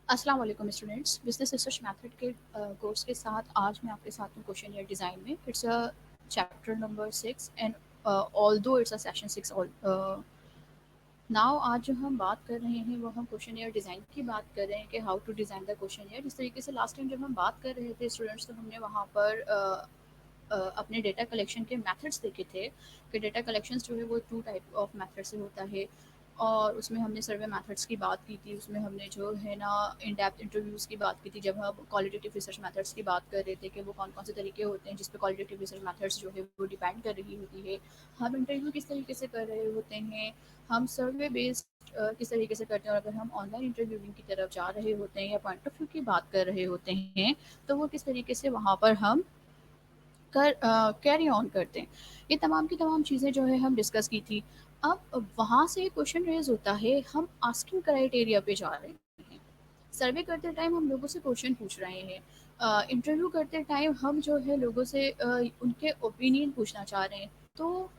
अस्सलाम वालेकुम students. Business research method के कोर्स के साथ आज मैं आपके साथ हूँ क्वेश्चन ईयर डिज़ाइन में। It's a chapter number 6 and although it's a session 6 now आज जो हम बात कर रहे हैं वो हम क्वेश्चन ईयर डिज़ाइन की बात कर रहे हैं कि how to design the questionnaire. जिस तरीके से लास्ट टाइम जब हम बात कर रहे थे स्टूडेंट्स, तो हमने वहाँ पर अपने डेटा कलेक्शन के मेथड्स देखे थे कि डेटा कलेक्शंस जो है वो टू टाइप ऑफ मेथड से होता है। और उसमें हमने सर्वे मेथड्स की बात की थी, उसमें हमने जो है ना इन डेप्थ इंटरव्यूज़ की बात की थी, जब हम क्वालिटेटिव रिसर्च मेथड्स की बात कर रहे थे कि वो कौन कौन से तरीके होते हैं जिस पे क्वालिटेटिव रिसर्च मेथड्स जो है वो डिपेंड कर रही होती है। हम इंटरव्यू किस तरीके से कर रहे होते हैं, हम सर्वे बेस्ड किस तरीके से करते हैं, और अगर हम ऑनलाइन इंटरव्यूइंग की तरफ जा रहे होते हैं या पॉइंट ऑफ व्यू की बात कर रहे होते हैं तो वो किस तरीके से वहाँ पर हम कैरी ऑन करते हैं। ये तमाम की तमाम चीज़ें जो है हम डिस्कस की थी। अब वहाँ से क्वेश्चन रेज़ होता है, हम आस्किंग क्राइटेरिया पे जा रहे हैं। सर्वे करते टाइम हम लोगों से क्वेश्चन पूछ रहे हैं। इंटरव्यू करते टाइम हम जो है लोगों से उनके ओपिनियन पूछना चाह रहे हैं। तो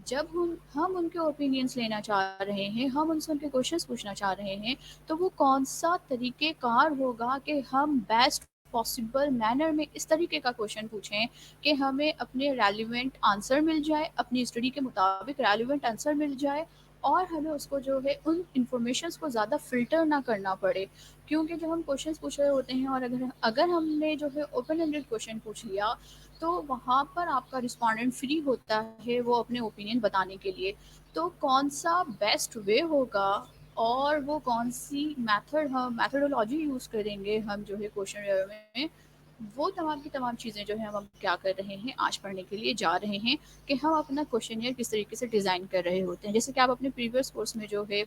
जब हम उनके ओपिनियंस लेना चाह रहे हैं, हम उनसे उनके क्वेश्चंस पूछना चाह रहे हैं, तो वो कौन-सा तरीक़ेकार होगा कि हम बेस्ट पॉसिबल मैनर में इस तरीके का क्वेश्चन पूछें कि हमें अपने रेलेवेंट आंसर मिल जाए, अपनी स्टडी के मुताबिक रेलेवेंट आंसर मिल जाए, और हमें उसको जो है उन इन्फॉर्मेशंस को ज़्यादा फ़िल्टर ना करना पड़े। क्योंकि जब हम क्वेश्चंस पूछ रहे होते हैं और अगर अगर हमने जो है ओपन एंडेड क्वेश्चन पूछ लिया, तो वहाँ पर आपका रिस्पोंडेंट फ्री होता है वो अपने ओपिनियन बताने के लिए। तो कौन-सा बेस्ट वे होगा और वो कौन-सी मेथोडोलॉजी यूज़ करेंगे हम जो है क्वेश्चन में, वो तमाम की तमाम चीज़ें जो है हम अब क्या कर रहे हैं, आज पढ़ने के लिए जा रहे हैं कि हम अपना क्वेश्चनियर किस तरीके से डिज़ाइन कर रहे होते हैं। जैसे कि आप अपने प्रीवियस कोर्स में जो है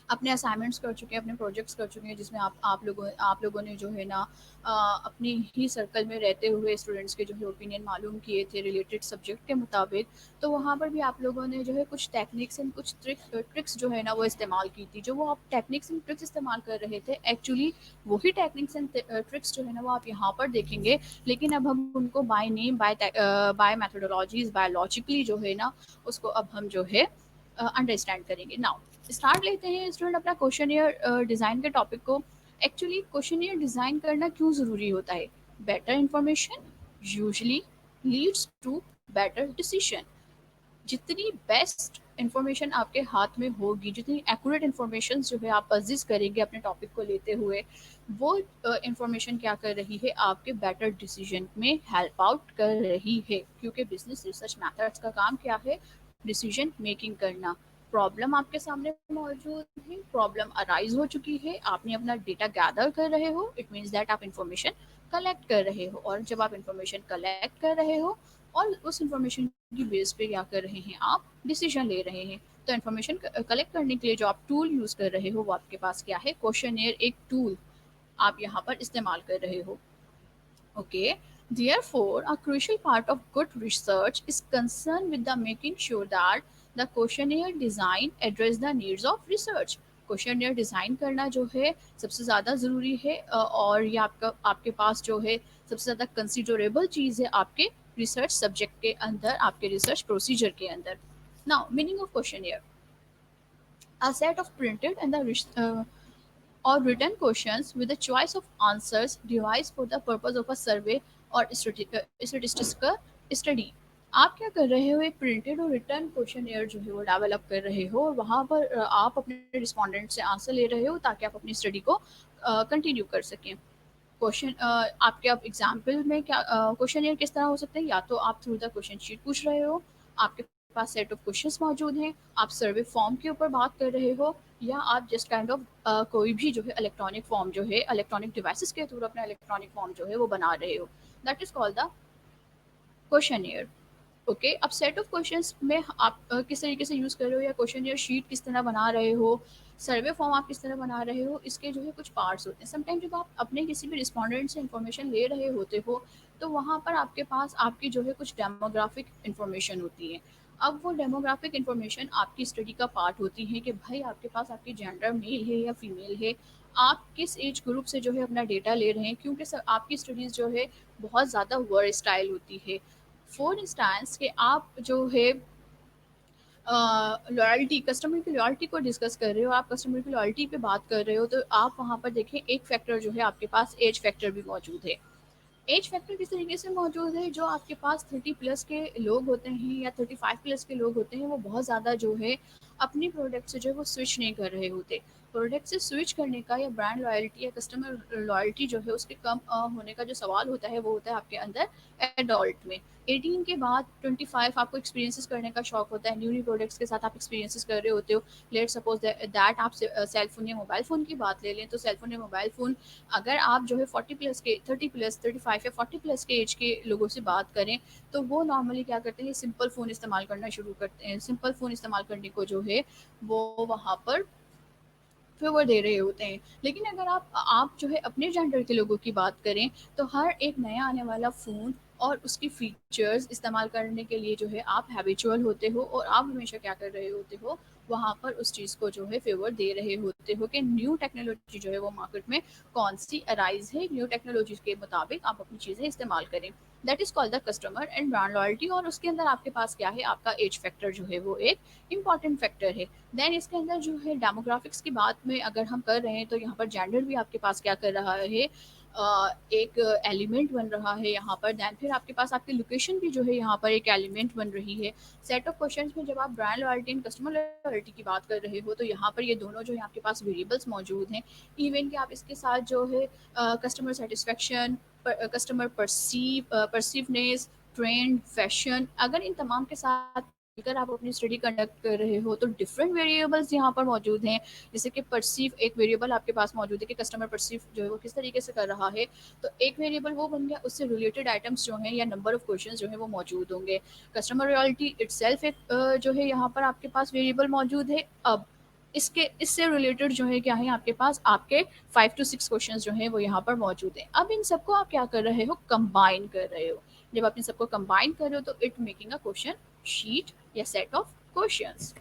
अपने असाइनमेंट्स कर चुके हैं, अपने प्रोजेक्ट्स कर चुके हैं, जिसमें आप लोगों ने जो है ना अपनी ही सर्कल में रहते हुए स्टूडेंट्स के जो है ओपिनियन मालूम किए थे रिलेटेड सब्जेक्ट के मुताबिक। तो वहाँ पर भी आप लोगों ने जो है कुछ टेक्निक्स एंड कुछ ट्रिक्स जो है ना वो इस्तेमाल की थी। जो वो आप टेक्निक्स एंड ट्रिक्स इस्तेमाल कर रहे थे, एक्चुअली वही टेक्निक्स एंड ट्रिक्स जो है ना वो आप यहाँ पर देखेंगे, लेकिन अब हम उनको बाय नेम, बाय मैथोडोलॉजीज, बायोलॉजिकली जो है ना उसको अब हम जो है अंडरस्टैंड करेंगे। नाउ स्टार्ट लेते हैं स्टूडेंट अपना क्वेश्चनियर डिज़ाइन के टॉपिक को। एक्चुअली क्वेश्चनियर डिज़ाइन करना क्यों ज़रूरी होता है? Better information usually leads to better decision. जितनी बेस्ट इन्फॉर्मेशन आपके हाथ में होगी, जितनी एक्यूरेट इन्फॉर्मेशन जो है आप पजिस करेंगे अपने टॉपिक को लेते हुए, वो इन्फॉर्मेशन क्या कर रही है, आपके बेटर डिसीजन में हेल्प आउट कर रही है। क्योंकि बिजनेस रिसर्च मैथड्स का काम क्या है? डिसीजन मेकिंग करना। प्रॉब्लम आपके सामने मौजूद है, प्रॉब्लम अराइज हो चुकी है, आपने अपना डेटा गैदर कर रहे हो, इट मीन्स दैट आप इन्फॉर्मेशन कलेक्ट कर रहे हो। और जब आप इन्फॉर्मेशन कलेक्ट कर रहे हो और उस इन्फॉर्मेशन की बेस पे क्या कर रहे हैं, आप डिसीजन ले रहे हैं। तो इन्फॉर्मेशन कलेक्ट करने के लिए जो आप टूल यूज़ कर रहे हो वो आपके पास क्या है? क्वेश्चनियर एक टूल आप यहाँ पर इस्तेमाल कर रहे हो। Okay, therefore, a crucial part of good research is concerned with the making sure that the questionnaire design address the needs of research. Questionnaire design करना जो है सबसे ज़्यादा ज़रूरी है, और ये आपके पास जो है सबसे ज़्यादा कंसिडरेबल चीज़ है आपके रिसर्च सब्जेक्ट के अंदर, आपके रिसर्च प्रोसीजर के अंदर। Now meaning of questionnaire: a set of printed and or written questions with a choice of answers devised for the purpose of a survey or statistical study. आप क्या कर रहे हो, एक प्रिंटेड और रिटर्न क्वेश्चनियर जो है वो डेवलप कर रहे हो, और वहाँ पर आप अपने रिस्पोंडेंट से आंसर ले रहे हो ताकि आप अपनी स्टडी को कंटिन्यू कर सकें। क्वेश्चन आपके अब एग्जाम्पल में क्या क्वेश्चनियर किस तरह हो सकते हैं? या तो आप थ्रू द क्वेश्चन शीट पूछ रहे हो, आपके पास सेट ऑफ क्वेश्चंस मौजूद हैं, आप सर्वे फॉर्म के ऊपर बात कर रहे हो, या आप जस्ट काइंड ऑफ कोई भी जो है इलेक्ट्रॉनिक फॉर्म जो है इलेक्ट्रॉनिक डिवाइसेस के थ्रू अपना इलेक्ट्रॉनिक फॉर्म जो है वो बना रहे हो। That is called the questionnaire. Okay, अब सेट ऑफ क्वेश्चंस में आप किस तरीके से यूज़ कर रहे हो, या क्वेश्चनियर शीट किस तरह बना रहे हो, सर्वे फॉर्म आप किस तरह बना रहे हो, इसके जो है कुछ पार्ट्स होते हैं। समटाइम जब आप अपने किसी भी रिस्पोंडेंट से इन्फॉर्मेशन ले रहे होते हो, तो वहाँ पर आपके पास आपकी जो है कुछ डेमोग्राफिक इन्फॉर्मेशन होती है। अब वो डेमोग्राफिक इन्फॉर्मेशन आपकी स्टडी का पार्ट होती है कि भाई आपके पास आपकी जेंडर मेल है या फीमेल है, आप किस एज ग्रुप से जो है अपना डेटा ले रहे हैं, क्योंकि आपकी स्टडीज़ जो है बहुत ज़्यादा वर्ड स्टाइल होती है। फॉर इंस्टांस कि आप जो है लॉयल्टी, कस्टमर की लॉयल्टी को डिस्कस कर रहे हो, आप कस्टमर की लॉयल्टी पे बात कर रहे हो, तो आप वहाँ पर देखें एक फैक्टर जो है आपके पास एज फैक्टर भी मौजूद है। एज फैक्टर किस तरीके से मौजूद है, जो आपके पास 30 प्लस के लोग होते हैं या 35 प्लस के लोग होते हैं, वो बहुत ज़्यादा जो है अपनी प्रोडक्ट से जो है वो स्विच नहीं कर रहे होते। प्रोडक्ट से स्विच करने का या ब्रांड लॉयल्टी या कस्टमर लॉयल्टी जो है उसके कम होने का जो सवाल होता है वो होता है आपके अंदर एडल्ट में। 18 के बाद 25 आपको एक्सपीरियंसेस करने का शौक होता है, न्यूली प्रोडक्ट्स के साथ आप एक्सपीरियंसेस कर रहे होते हो। लेट सपोज दैट आप सेल फोन या मोबाइल फ़ोन की बात ले लें, तो सेल फोन या मोबाइल फ़ोन अगर आप जो है 40 प्लस के 30 प्लस 35 या 40 प्लस के एज के लोगों से बात करें, तो वो नॉर्मली क्या करते हैं, सिंपल फ़ोन इस्तेमाल करना शुरू करते हैं। सिंपल फ़ोन इस्तेमाल करने को जो है वो वहाँ पर फेवर दे रहे होते हैं। लेकिन अगर आप जो है अपने जेंडर के लोगों की बात करें, तो हर एक नया आने वाला फ़ोन और उसकी फीचर्स इस्तेमाल करने के लिए जो है आप हैबिचुअल होते हो, और आप हमेशा क्या कर रहे होते हो, वहाँ पर उस चीज़ को जो है फेवर दे रहे होते हो कि न्यू टेक्नोलॉजी जो है वो मार्केट में कौन सी अराइज है, न्यू टेक्नोलॉजी के मुताबिक आप अपनी चीज़ें इस्तेमाल करें। That is called the customer and brand loyalty. और उसके अंदर आपके पास क्या है, आपका एज फैक्टर जो है वो एक इंपॉर्टेंट फैक्टर है। देन इसके अंदर जो है डेमोग्राफिक्स की बात में अगर हम कर रहे हैं, तो यहाँ पर जेंडर भी आपके पास क्या कर रहा है, एक एलिमेंट बन रहा है यहाँ पर। देन फिर आपके पास आपकी लोकेशन भी जो है यहाँ पर एक एलिमेंट बन रही है। सेट ऑफ क्वेश्चंस में जब आप brand loyalty and customer loyalty की बात कर रहे हो, तो यहाँ पर ये दोनों जो है आपके पास वेरिएबल्स मौजूद हैं। इवन कि आप इसके साथ जो है customer satisfaction, customer perceiveness, trend, fashion, अगर इन तमाम के साथ अगर आप अपनी स्टडी कंडक्ट कर रहे हो, तो डिफरेंट वेरिएबल्स यहाँ पर मौजूद हैं। जैसे कि परसीव एक वेरिएबल आपके पास मौजूद है कि कस्टमर परसीव जो है वो किस तरीके से कर रहा है, तो एक वेरिएबल वो बन गया। उससे रिलेटेड आइटम्स जो हैं या नंबर ऑफ क्वेश्चंस जो है वो मौजूद होंगे। कस्टमर रॉयल्टी इटसेल्फ एक जो है यहाँ पर आपके पास वेरिएबल मौजूद है। अब इसके इससे रिलेटेड जो है क्या है, आपके पास आपके 5 to 6 क्वेश्चंस जो हैं वो यहाँ पर मौजूद हैं। अब इन सबको आप क्या कर रहे हो, कंबाइन कर रहे हो। जब आप इन सबको कंबाइन कर रहे हो, तो it making a question sheet या सेट ऑफ क्वेश्चंस।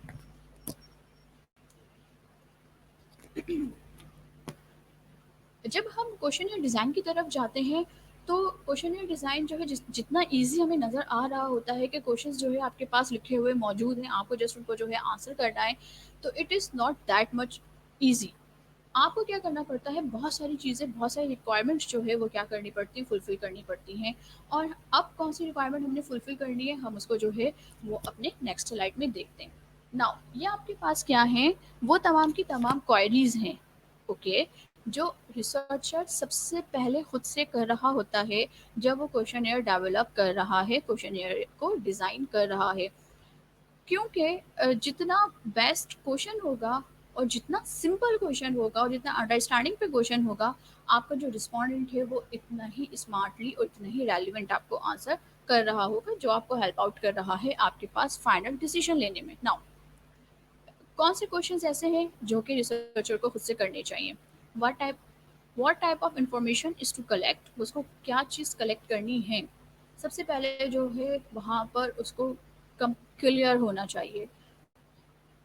जब हम क्वेश्चन डिज़ाइन की तरफ जाते हैं, तो क्वेश्चन डिज़ाइन जो है जितना इजी हमें नज़र आ रहा होता है कि क्वेश्चंस जो है आपके पास लिखे हुए मौजूद हैं, आपको जस्ट उनको जो है आंसर करना है, तो it is not that much easy. आपको क्या करना पड़ता है, बहुत सारी चीज़ें, बहुत सारी रिक्वायरमेंट्स जो है वो क्या करनी पड़ती है, फुलफ़िल करनी पड़ती हैं। और अब कौन सी रिक्वायरमेंट हमने फुलफ़िल करनी है, हम उसको जो है वो अपने नेक्स्ट स्लाइड में देखते हैं। नाउ ये आपके पास क्या है, वो तमाम की तमाम क्वेरीज़ हैं, ओके, जो रिसर्चर सबसे पहले खुद से कर रहा होता है जब वो क्वेश्चनेयर डेवलप कर रहा है, क्वेश्चनेयर को डिज़ाइन कर रहा है। क्योंकि जितना बेस्ट क्वेश्चन होगा और जितना सिंपल क्वेश्चन होगा और जितना अंडरस्टैंडिंग पे क्वेश्चन होगा, आपका जो रिस्पोंडेंट है वो इतना ही स्मार्टली और इतना ही रेलिवेंट आपको आंसर कर रहा होगा, जो आपको हेल्प आउट कर रहा है आपके पास फाइनल डिसीजन लेने में। नाउ कौन से क्वेश्चंस ऐसे हैं जो कि रिसर्चर को खुद से करने चाहिए। What type of information is to collect, उसको क्या चीज़ कलेक्ट करनी है। सबसे पहले जो है वहाँ पर उसको कम क्लियर होना चाहिए।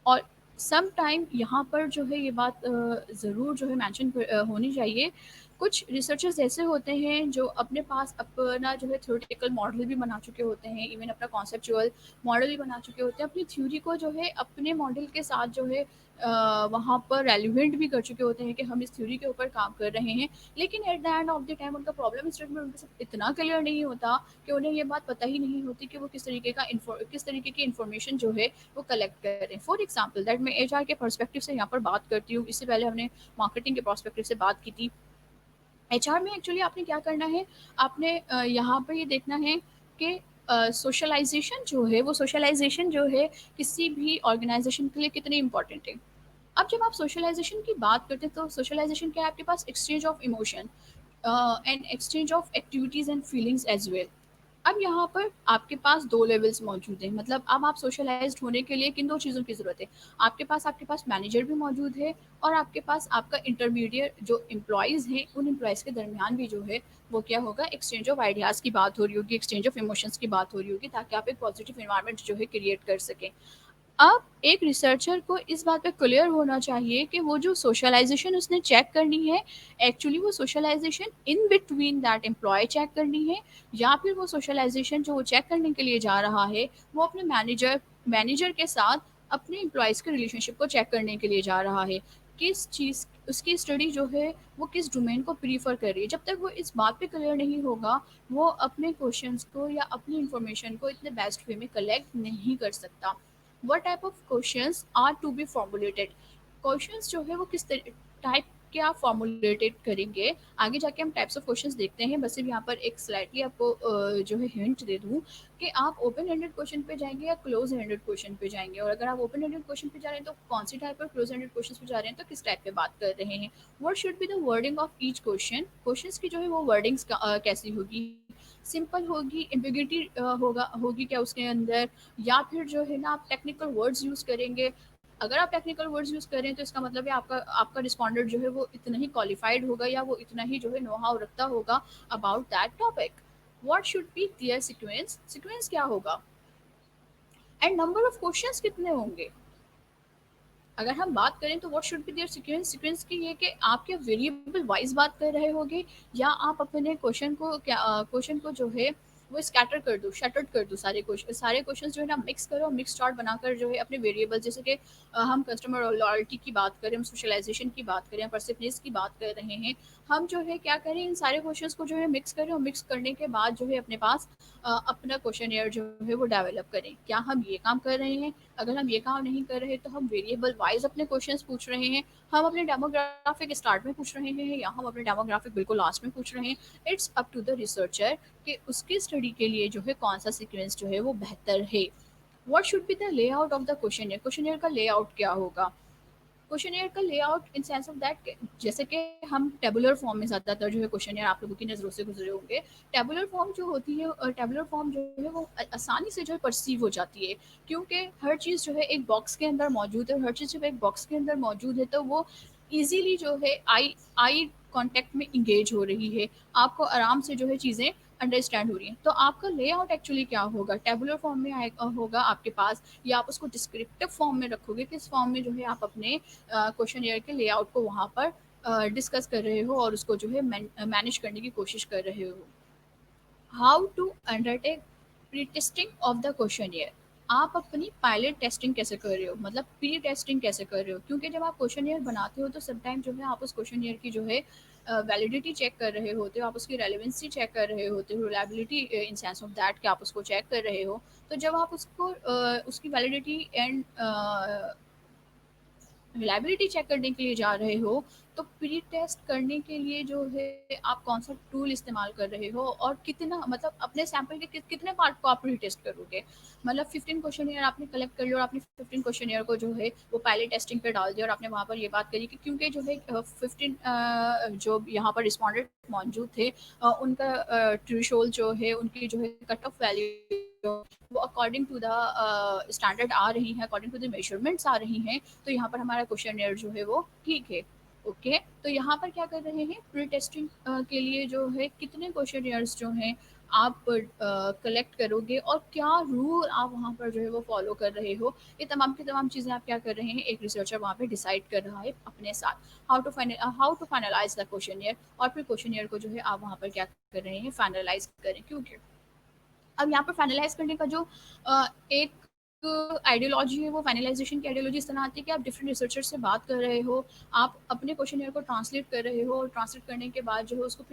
और सम टाइम यहाँ पर जो है ये बात ज़रूर जो है मेंशन होनी चाहिए। कुछ रिसर्चर्स ऐसे होते हैं जो अपने पास अपना जो है थ्योरेटिकल मॉडल भी बना चुके होते हैं, इवन अपना कॉन्सेप्चुअल मॉडल भी बना चुके होते हैं, अपनी थ्योरी को जो है अपने मॉडल के साथ जो है वहाँ पर रेलिवेंट भी कर चुके होते हैं कि हम इस थ्योरी के ऊपर काम कर रहे हैं। लेकिन at the end of the time उनका प्रॉब्लम स्टेटमेंट उनके साथ इतना क्लियर नहीं होता कि उन्हें ये बात पता ही नहीं होती कि वो किस तरीके की इन्फॉर्मेशन जो है वो कलेक्ट करें। फॉर एग्जाम्पल दैट मैं एचआर के पर्सपेक्टिव से यहाँ पर बात करती हूँ, इससे पहले हमने मार्केटिंग के पर्सपेक्टिव से बात की थी। एचआर में एक्चुअली आपने क्या करना है, आपने यहाँ पर ये देखना है कि सोशलाइजेशन जो है, वो सोशलाइजेशन जो है किसी भी ऑर्गेनाइजेशन के लिए कितनी इंपॉर्टेंट है। अब जब आप सोशलाइजेशन की बात करते हैं, तो सोशलाइजेशन क्या है, आपके पास exchange of emotion and exchange of activities and feelings as well. अब यहाँ पर आपके पास 2 लेवल्स मौजूद हैं, मतलब अब आप सोशलाइज़्ड होने के लिए किन 2 चीज़ों की ज़रूरत है। आपके पास मैनेजर भी मौजूद है, और आपके पास आपका इंटरमीडिएट जो एम्प्लॉइज़ हैं, उन एम्प्लॉइज़ के दरमियान भी जो है वो क्या होगा, एक्सचेंज ऑफ आइडियाज़ की बात हो रही होगी, एक्सचेंज ऑफ इमोशंस की बात हो रही होगी, ताकि आप एक पॉजिटिव एनवायरनमेंट जो है क्रिएट कर सकें। अब एक रिसर्चर को इस बात पे क्लियर होना चाहिए कि वो जो सोशलाइजेशन उसने चेक करनी है, एक्चुअली वो socialisation in between that employ check करनी है, या फिर वो सोशलाइजेशन जो वो चेक करने के लिए जा रहा है, वो अपने मैनेजर मैनेजर के साथ अपने एम्प्लॉयज़ के रिलेशनशिप को चेक करने के लिए जा रहा है। किस चीज़ उसकी स्टडी जो है वो किस डोमेन को प्रेफ़र कर रही है। जब तक वो इस बात पे क्लियर नहीं होगा, वो अपने क्वेश्चंस को या अपनी इन्फॉर्मेशन को इतने बेस्ट वे में कलेक्ट नहीं कर सकता। What type of questions are to be formulated, questions जो है वो किस टाइप के आप फॉर्मुलेटेड करेंगे। आगे जाके हम टाइप्स ऑफ क्वेश्चंस देखते हैं, बस सिर्फ यहाँ पर एक स्लाइटली आपको जो है हिंट दे दूँ कि आप ओपन एंडेड क्वेश्चन पे जाएंगे या क्लोज एंडेड क्वेश्चन पे जाएंगे, और अगर आप ओपन एंडेड क्वेश्चन पे जा रहे हैं तो कौन सी टाइप, और क्लोज एंडेड क्वेश्चन पे जा रहे हैं तो किस टाइप पे बात कर रहे हैं। What should be the wording of each question, questions की जो है वो वर्डिंग्स कैसी होगी, सिंपल होगी, एम्बिग्यूटी होगी क्या उसके अंदर, या फिर जो है ना आप टेक्निकल वर्ड्स यूज़ करेंगे। अगर आप टेक्निकल वर्ड्स यूज़ करें तो इसका मतलब है आपका आपका रिस्पॉन्डेंट जो है वो इतना ही क्वालिफाइड होगा या वो इतना ही जो है नो हाउ रखता होगा about that topic. What should be their sequence, sequence क्या होगा, एंड नंबर ऑफ क्वेश्चंस कितने होंगे। अगर हम बात करें तो what should be their sequence, sequence की ये कि आप क्या वेरिएबल वाइज बात कर रहे होगे, या आप अपने क्वेश्चन को क्या क्वेश्चन को जो है वो स्कैटर कर दो, शटर्ड कर दो, सारे क्वेश्चन जो है ना मिक्स करो, मिक्स चार्ट बनाकर जो है अपने वेरिएबल, जैसे कि हम कस्टमर लॉयल्टी की बात करें, हम सोशलाइजेशन की बात करें, परसिवनेस की बात कर रहे हैं, हम जो है क्या करें, इन सारे क्वेश्चंस को जो है मिक्स करें, और मिक्स करने के बाद जो है अपने पास अपना क्वेश्चन जो है वो डेवलप करें। क्या हम ये काम कर रहे हैं? अगर हम ये काम नहीं कर रहे तो हम वेरिएबल वाइज अपने क्वेश्चंस पूछ रहे हैं, हम अपने डेमोग्राफिक स्टार्ट में पूछ रहे हैं या हम अपने डेमोग्राफिक बिल्कुल लास्ट में पूछ रहे हैं। It's up to the researcher कि उसकी स्टडी के लिए जो है कौन सा सीक्वेंस जो है वो बेहतर है। What should be the layout of the questionnaire, questionnaire का लेआउट क्या होगा। क्वेश्चनियर का layout in sense of that, जैसे कि हम टेबुलर फॉर्म में ज़्यादातर जो है क्वेश्चनियर आप लोगों की नज़रों से गुजरे होंगे। टेबुलर फॉर्म जो होती है, टेबुलर फॉर्म जो है वो आसानी से जो है परसीव हो जाती है, क्योंकि हर चीज़ जो है एक बॉक्स के अंदर मौजूद है, और हर चीज़ जब एक बॉक्स के अंदर मौजूद है तो वो ईजीली जो है आई आई कॉन्टेक्ट में इंगेज हो रही है, आपको आराम से जो है चीज़ें अंडरस्टैंड हो रही हैं। तो आपका लेआउट एक्चुअली क्या होगा, टेबुलर फॉर्म में होगा आपके पास, या आप उसको डिस्क्रिप्टिव फॉर्म में रखोगे, किस फॉर्म में जो है आप अपने क्वेश्चन के लेआउट को वहाँ पर डिस्कस कर रहे हो और उसको जो है मैनेज करने की कोशिश कर रहे हो। How to undertake pre testing of the questionnaire, आप अपनी पायलट टेस्टिंग कैसे कर रहे हो, मतलब प्री टेस्टिंग कैसे कर रहे हो, क्योंकि जब आप क्वेश्चनियर बनाते हो तो समटाइम जो है आप उस क्वेश्चनियर की जो है वैलिडिटी चेक कर रहे होते हो, आप उसकी रेलिवेंसी चेक कर रहे होते हो, reliability in sense of that कि आप उसको चेक कर रहे हो। तो जब आप उसको उसकी वैलिडिटी एंड रिलायबिलिटी चेक करने के लिए जा रहे हो, तो प्री टेस्ट करने के लिए जो है आप कौन सा टूल इस्तेमाल कर रहे हो, और कितना, मतलब अपने सैंपल के कितने पार्ट को आप प्री टेस्ट करोगे। मतलब 15 क्वेश्चन आपने कलेक्ट कर लिया और आपने 15 क्वेश्चन को जो है वो पहले टेस्टिंग पे डाल दिया, और आपने वहाँ पर ये बात करी कि क्योंकि जो है 15 जो यहाँ पर रिस्पॉन्डेंट मौजूद थे, उनका थ्रेशोल्ड जो है, उनकी जो है कट ऑफ वैल्यू वो अकॉर्डिंग टू द स्टैंडर्ड आ रही हैं, अकॉर्डिंग टू द मेजरमेंट्स आ रही हैं, तो यहाँ पर हमारा क्वेश्चन जो है वो ठीक है। ओके, तो यहाँ पर क्या कर रहे हैं, प्री टेस्टिंग के लिए जो है कितने क्वेश्चन जो हैं आप कलेक्ट करोगे, और क्या रूल आप वहाँ पर जो है वो फॉलो कर रहे हो, ये तमाम की तमाम चीज़ें आप क्या कर रहे हैं, एक रिसर्चर वहाँ पे डिसाइड कर रहा है अपने साथ। How to finalise the question, और फिर क्वेश्चन को जो है आप वहाँ पर क्या कर रहे हैं, फाइनलाइज करें। क्योंकि अब यहाँ पर फाइनलाइज करने का जो एक आइडियोलॉजी है, वो फाइनलाइजेशन की आइडियोलॉजी इस तरह आती है कि आप डिफरेंट रिसर्चर से बात कर रहे हो, आप अपने क्वेश्चन को ट्रांसलेट कर रहे हो, और ट्रांसलेट करने के बाद जो है उसको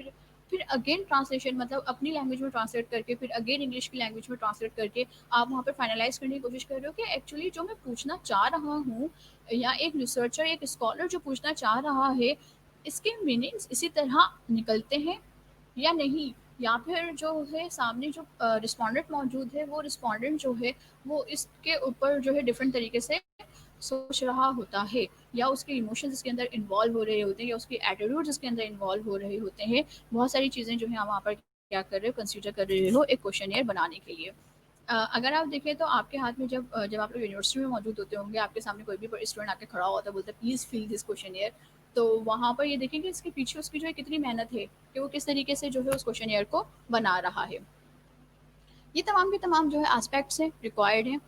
फिर अगेन ट्रांसलेशन, मतलब अपनी लैंग्वेज में ट्रांसलेट करके, फिर अगेन इंग्लिश की लैंग्वेज में ट्रांसलेट करके आप वहाँ पर फाइनलाइज करने की कोशिश कर रहे हो कि एक्चुअली जो मैं पूछना चाह रहा हूँ, या एक रिसर्चर, एक स्कॉलर जो पूछना चाह रहा है, इसके मीनिंग्स इसी तरह निकलते हैं या नहीं, या फिर जो है सामने जो रिस्पोंडेंट मौजूद है, वो रिस्पोंडेंट जो है वो इसके ऊपर जो है डिफरेंट तरीके से सोच रहा होता है, या उसके इमोशंस इसके अंदर इन्वॉल्व हो रहे होते हैं, या उसके एटीट्यूड्स इसके अंदर इन्वॉल्व हो रहे होते हैं। बहुत सारी चीज़ें जो है आप वहाँ पर क्या कर रहे हो, कंसिडर कर रहे हो एक क्वेश्चनियर बनाने के लिए। अगर आप देखें तो आपके हाथ में जब आप लोग यूनिवर्सिटी में मौजूद होते होंगे, आपके सामने कोई भी स्टूडेंट आके खड़ा होता है, बोलता है प्लीज़ फिल दिस क्वेश्चनियर, तो वहाँ पर ये देखेंगे इसके पीछे उसकी जो है कितनी मेहनत है, कि वो किस तरीके से जो है उस क्वेश्चनियर को बना रहा है। ये तमाम के तमाम जो है एस्पेक्ट्स हैं, रिक्वायर्ड हैं।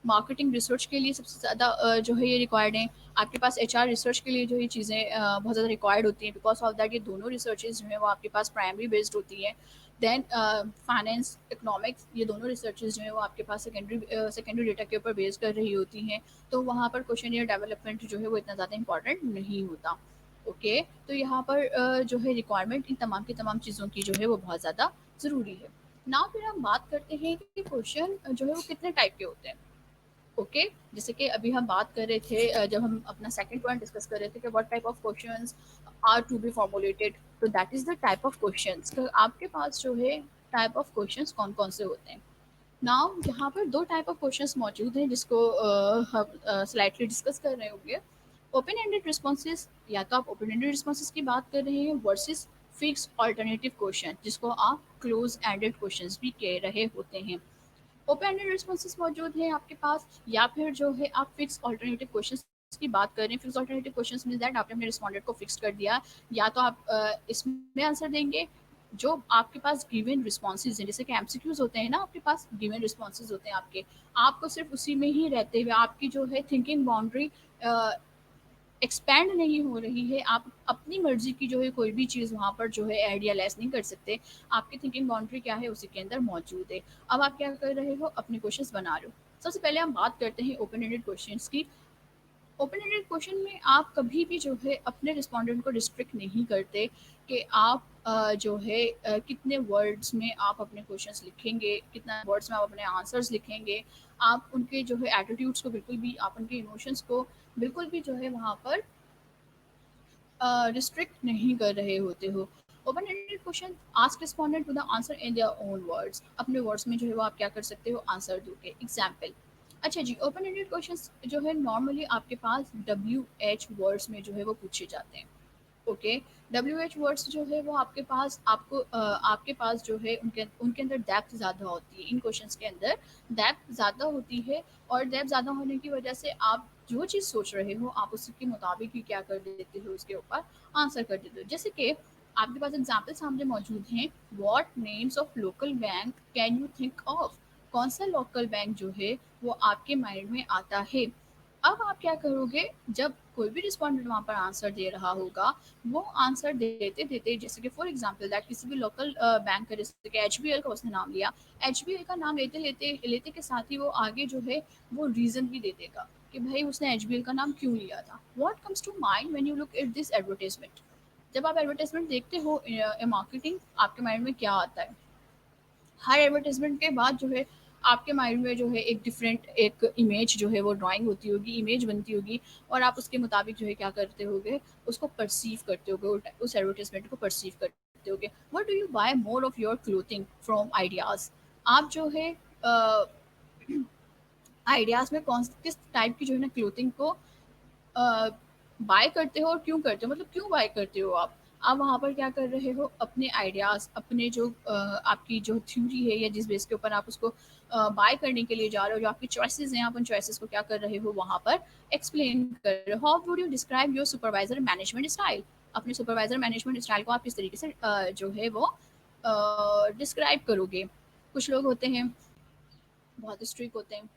मार्केटिंग रिसर्च के लिए सबसे ज़्यादा जो है ये रिक्वायर्ड हैं। आपके पास एचआर रिसर्च के लिए जो ये चीज़ें बहुत ज़्यादा रिक्वायर्ड होती हैं, बिकॉज ऑफ दैट ये दोनों रिसर्चेज जो है वो आपके पास प्राइमरी बेस्ड होती हैं। देन फाइनेंस, इकोनॉमिक्स, ये दोनों रिसर्चेज जो है वो आपके पास सेकेंडरी डेटा के ऊपर बेस कर रही होती हैं, तो वहाँ पर क्वेश्चन डेवलपमेंट जो है वो इतना ज़्यादा इंपॉर्टेंट नहीं होता। ओके, तो यहाँ पर जो है रिक्वायरमेंट इन तमाम की तमाम चीज़ों की जो है वो बहुत ज़्यादा ज़रूरी है। ना फिर हम बात करते हैं कि क्वेश्चन जो है वो कितने टाइप के होते हैं। ओके, जैसे कि अभी हम बात कर रहे थे जब हम अपना सेकंड पॉइंट डिस्कस कर रहे थे कि what type of questions are to be formulated, तो that is the type of questions. तो आपके पास जो है टाइप ऑफ क्वेश्चंस कौन कौन से होते हैं। नाउ यहाँ पर दो टाइप ऑफ क्वेश्चंस मौजूद हैं जिसको हम स्लाइटली डिस्कस कर रहे होंगे। ओपन एंडेड रिस्पॉन्सेज, या तो आप ओपन एंडेड रिस्पॉन्सेज की बात कर रहे हैं, वर्सेस फिक्स ऑल्टरनेटिव क्वेश्चन जिसको आप क्लोज एंडेड क्वेश्चंस भी कह रहे होते हैं। ओपन एंडेड रिस्पॉन्सेज मौजूद हैं आपके पास, या फिर जो है आप फिक्स ऑल्टरनेटिव क्वेश्चंस की बात कर रहे हैं। Fix alternative questions mean that आपने अपने रिस्पॉन्डेंट को फिक्स कर दिया, या तो आप इसमें आंसर देंगे जो आपके पास गिवन रिस्पॉन्सेज हैं, जैसे कि एमसीक्यूज होते हैं ना, आपके पास गिवन रिस्पॉन्सेज होते हैं आपके, आपको सिर्फ उसी में ही रहते हुए आपकी जो है थिंकिंग बाउंड्री एक्सपैंड नहीं हो रही है, आप अपनी मर्जी की जो है कोई भी चीज़ वहाँ पर जो है ऐड या लेस नहीं कर सकते। आपकी थिंकिंग बाउंड्री क्या है उसी के अंदर मौजूद है। अब आप क्या कर रहे हो, अपने क्वेश्चंस बना रहे हो। सबसे पहले हम बात करते हैं ओपन एंडेड क्वेश्चंस की। ओपन एंडेड क्वेश्चन में आप कभी भी जो है अपने रिस्पोंडेंट को रिस्ट्रिक्ट नहीं करते कि आप जो है कितने वर्ड्स में आप अपने क्वेश्चंस लिखेंगे, कितना वर्ड्स में आप अपने आंसर्स लिखेंगे। आप उनके जो है एटीट्यूड्स को बिल्कुल भी, आप उनके इमोशंस को बिल्कुल भी जो है वहाँ पर रिस्ट्रिक्ट नहीं कर रहे होते हो। Open ended question ask respondent to the answer in their own words, अपने वर्ड्स में जो है वो आप क्या कर सकते हो, आंसर दोगे। एग्जाम्पल, अच्छा जी, ओपन एंडेड क्वेश्चन जो है नॉर्मली आपके पास WH वर्ड्स में जो है वो पूछे जाते हैं। ओके, WH वर्ड्स जो है वो आपके पास आपके पास जो है उनके उनके अंदर डेप्थ ज़्यादा होती है। इन क्वेश्चंस के अंदर डेप्थ ज़्यादा होती है, और डेप्थ ज़्यादा होने की वजह से आप जो चीज़ सोच रहे हो आप उसके मुताबिक ही क्या कर देते हो, उसके ऊपर आंसर कर देते हो। जैसे कि आपके पास एग्जाम्पल सामने मौजूद हैं, what names of local bank can you think of, कौन सा लोकल बैंक जो है वो आपके माइंड में आता है। अब आप क्या करोगे, जब कोई भी रिस्पोंडेंट वहाँ पर आंसर दे रहा होगा, वो आंसर देते देते, जैसे कि फॉर एग्जांपल दैट किसी भी लोकल बैंक का, जैसे कि HBL का उसने नाम लिया, HBL का नाम लेते लेते लेते के साथ ही वो आगे जो है वो रीजन भी दे देगा कि भाई उसने HBL का नाम क्यों लिया था। What comes to mind when you look at this advertisement, जब आप एडवर्टाइजमेंट देखते हो मार्केटिंग, आपके माइंड में क्या आता है। हर एडवर्टाइजमेंट के बाद जो है आपके माइंड में जो है एक डिफरेंट एक इमेज जो है वो ड्राइंग होती होगी, इमेज बनती होगी, और आप उसके मुताबिक जो है क्या करते होगे, उसको परसीव करते होगे, उस एडवर्टाइजमेंट को परसीव करते होगे। What do you buy more of your clothing from Ideas, आप जो है आइडियाज में कौन किस टाइप की जो है ना क्लोथिंग को बाय करते हो, और क्यों करते हो, मतलब क्यों बाय करते हो आप वहाँ पर क्या कर रहे हो, अपने आइडियाज़, अपने जो आपकी जो थ्योरी है या जिस बेस के ऊपर आप उसको बाय करने के लिए जा रहे हो, जो आपकी चॉइसेस हैं, आप उन चॉइसेस को क्या कर रहे हो वहाँ पर एक्सप्लेन कर रहे हो। How would you describe your supervisor management style, अपने सुपरवाइजर मैनेजमेंट स्टाइल को आप किस तरीके से जो है वो डिस्क्राइब करोगे। कुछ लोग होते हैं बहुत स्ट्रिक्ट होते हैं,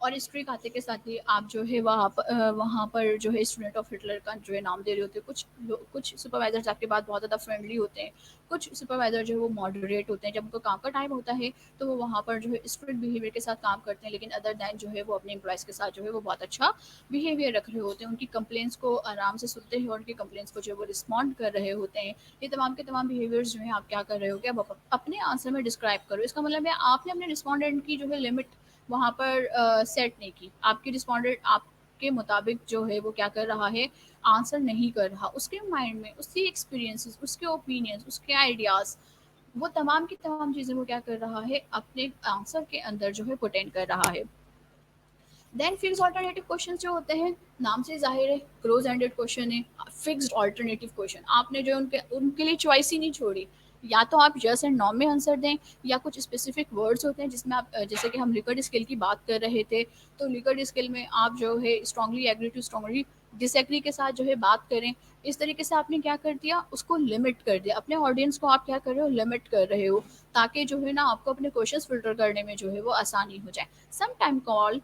और स्ट्रिक आते के साथ ही आप जो है वहाँ पर जो है स्टूडेंट ऑफ हिटलर का जो है नाम दे रहे होते हैं। कुछ सुपरवाइजर्स आपके बाद बहुत ज़्यादा फ्रेंडली होते हैं, कुछ सुपरवाइजर जो है वो मॉडरेट होते हैं, जब उनको काम का टाइम होता है तो वो वहाँ पर जो है स्ट्रिक्ट बिहेवियर के साथ काम करते हैं, लेकिन अदर दैन जो है वो अपने एम्प्लॉयज़ के साथ जो है वो बहुत अच्छा बिहेवियर रख रहे होते हैं, उनकी कंप्लेंट्स को आराम से सुनते हैं और उनकी कंप्लेंट्स को जो है वो रिस्पॉन्ड कर रहे होते हैं। ये तमाम के तमाम बिहेवियर्स जो है आप क्या कर रहे हो, कि अब अपने आंसर में डिस्क्राइब करो। इसका मतलब है आपने अपने रिस्पॉन्डेंट की जो है लिमिट वहाँ पर सेट नहीं की, आपकी रिस्पोंडेंट आपके मुताबिक जो है वो क्या कर रहा है, आंसर नहीं कर रहा, उसके माइंड में उसके एक्सपीरियंसेस, उसके ओपिनियंस, उसके आइडियाज़, वो तमाम की तमाम चीज़ें वो क्या कर रहा है, अपने आंसर के अंदर जो है पुटेंट कर रहा है। देन फिक्स ऑल्टरनेटिव क्वेश्चन जो होते हैं, नाम से जाहिर है क्लोज एंडेड क्वेश्चन है। फिक्स्ड ऑल्टरनेटिव क्वेश्चन आपने जो उनके उनके लिए चॉइस ही नहीं छोड़ी, या तो आप यस एंड नो में आंसर दें, या कुछ स्पेसिफिक वर्ड्स होते हैं जिसमें आप जैसे कि हम लिक्विड स्किल की बात कर रहे थे, तो लिक्विड स्किल में आप जो है strongly agree to strongly disagree के साथ जो है बात करें। इस तरीके से आपने क्या कर दिया, उसको लिमिट कर दिया, अपने ऑडियंस को आप क्या कर रहे हो, लिमिट कर रहे हो, ताकि जो है ना आपको अपने क्वेश्चंस फिल्टर करने में जो है वो आसानी हो जाए। Some time call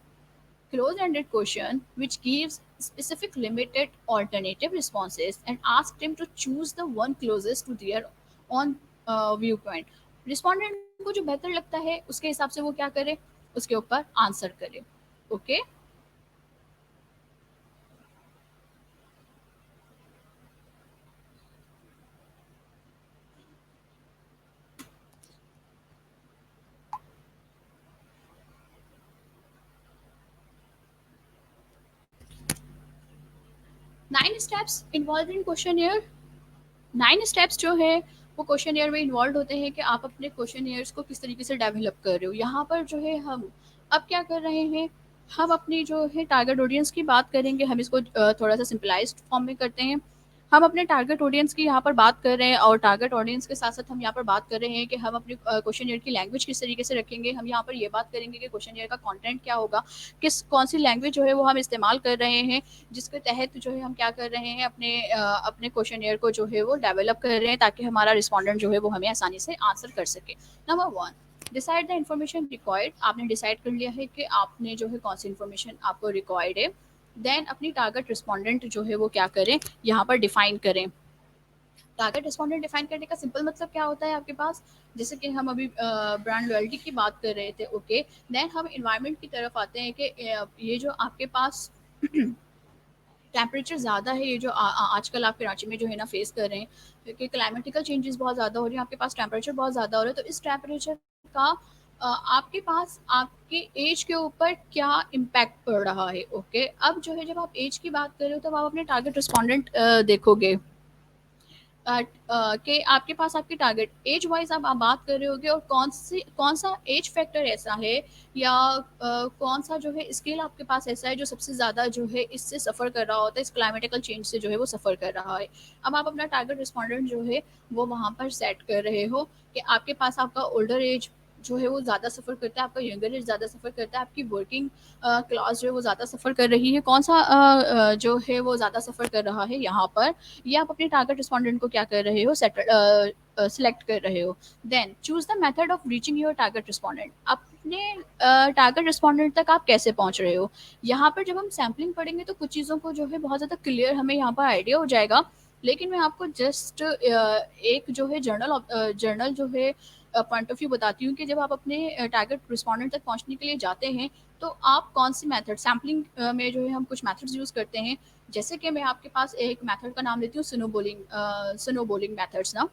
close-ended question which gives specific limited alternative responses and ask them to choose the one closest to their own viewpoint. Respondent को जो बेहतर लगता है उसके हिसाब से वो क्या करे, उसके ऊपर आंसर करे। Okay. 9 steps involve in question. 9 steps जो है वो क्वेश्चन में इन्वॉल्व होते हैं कि आप अपने क्वेश्चन को किस तरीके से डेवलप कर रहे हो। यहाँ पर जो है हम अब क्या कर रहे हैं, हम अपनी जो है टारगेट ऑडियंस की बात करेंगे। हम इसको थोड़ा सा सिंपलाइज्ड फॉर्म में करते हैं। हम अपने टारगेट ऑडियंस की यहाँ पर बात कर रहे हैं और टारगेट ऑडियंस के साथ साथ हम यहाँ पर बात कर रहे हैं कि हम अपने क्वेश्चन की लैंग्वेज किस तरीके से रखेंगे। हम यहाँ पर ये बात करेंगे कि क्वेश्चन का कंटेंट क्या होगा, किस कौन सी लैंग्वेज जो है वो हम इस्तेमाल कर रहे हैं, जिसके तहत जो है हम क्या कर रहे हैं, अपने क्वेश्चन को जो है वो डेवलप कर रहे हैं ताकि हमारा रिस्पॉन्डेंट जो है वो हमें आसानी से आंसर कर सके। Number one, decide the information required. आपने डिसाइड कर लिया है कि आपने जो है कौन सी इन्फॉर्मेशन आपको रिक्वायर्ड है। देन अपनी टारगेट रिस्पॉन्डेंट जो है वो क्या करें, यहाँ पर डिफाइन करें। टारगेट रिस्पॉन्डेंट डिफाइन करने का सिंपल मतलब क्या होता है आपके पास, जैसे कि हम अभी ब्रांड लॉयल्टी की बात कर रहे थे। ओके, देन हम इन्वायरमेंट की तरफ आते हैं कि ये जो आपके पास टेम्परेचर ज़्यादा है, ये जो आजकल आपके रांची में जो है ना फेस कर रहे हैं, क्योंकि क्लाइमेटिकल चेंजेस बहुत ज़्यादा हो रही हैं, आपके पास टेम्परेचर बहुत ज़्यादा हो रहा है। तो इस टेम्परेचर का आपके पास आपके एज के ऊपर क्या इम्पैक्ट पड़ रहा है। ओके, अब जो है जब आप एज की बात कर रहे हो तब आप अपने टारगेट रिस्पॉन्डेंट देखोगे कि आपके पास आपकी टारगेट एज वाइज आप बात कर रहे होगे और कौन सा एज फैक्टर ऐसा है या कौन सा जो है स्केल आपके पास ऐसा है जो सबसे ज़्यादा जो है इससे सफ़र कर रहा होता है, इस क्लाइमेटिकल चेंज से जो है वो सफ़र कर रहा है। अब आप अपना टारगेट रिस्पॉन्डेंट जो है वो वहाँ पर सेट कर रहे हो कि आपके पास आपका ओल्डर एज जो है वो ज़्यादा सफ़र करता है, आपका यंगर एज ज़्यादा सफ़र करता है, आपकी वर्किंग क्लास जो है वो ज़्यादा सफ़र कर रही है, कौन सा जो है वो ज़्यादा सफ़र कर रहा है यहाँ पर, ये आप अपने टारगेट रिस्पॉन्डेंट को क्या कर रहे हो, सेलेक्ट कर रहे हो। Then choose the method of reaching your target respondent. अपने टारगेट रिस्पॉन्डेंट तक आप कैसे पहुंच रहे हो। यहाँ पर जब हम सैम्पलिंग पढ़ेंगे तो कुछ चीज़ों को जो है बहुत ज़्यादा क्लियर हमें यहाँ पर आइडिया हो जाएगा। लेकिन मैं आपको जस्ट एक जो है जर्नल जो है पॉइंट ऑफ व्यू बताती हूँ कि जब आप अपने टारगेट रिस्पॉन्डेंट तक पहुंचने के लिए जाते हैं तो आप कौन सी मेथड सैम्पलिंग में जो है हम कुछ मेथड्स यूज़ करते हैं। जैसे कि मैं आपके पास एक मेथड का नाम लेती हूँ, स्नोबोलिंग मेथड्स ना।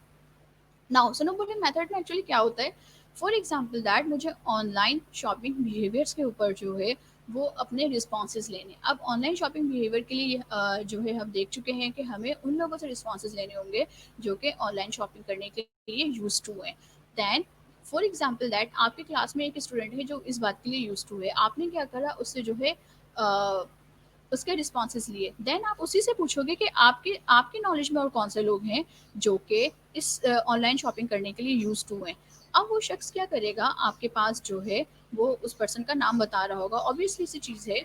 नाउ स्नोबोलिंग मेथड में एक्चुअली क्या होता है, फॉर एग्जांपल दैट मुझे ऑनलाइन शॉपिंग बिहेवियर्स के ऊपर जो है वो अपने रिस्पॉन्सेज लेने। अब ऑनलाइन शॉपिंग बिहेवियर के लिए जो है हम देख चुके हैं कि हमें उन लोगों से रिस्पॉन्सेज लेने होंगे जो कि ऑनलाइन शॉपिंग करने के लिए यूज टू हैं। दैन फॉर एग्जाम्पल दैट आपकी क्लास में एक स्टूडेंट है जो इस बात के लिए यूज टू है, आपने क्या करा उससे जो है उसके रिस्पॉन्सेज लिए। देन आप उसी से पूछोगे कि आपके आपकी नॉलेज में और कौन से लोग हैं जो कि इस ऑनलाइन शॉपिंग करने के लिए यूज टू हैं। अब वो शख्स क्या करेगा, आपके पास जो है वो उस पर्सन का नाम बता रहा होगा, ऑब्वियसली सी चीज़ है।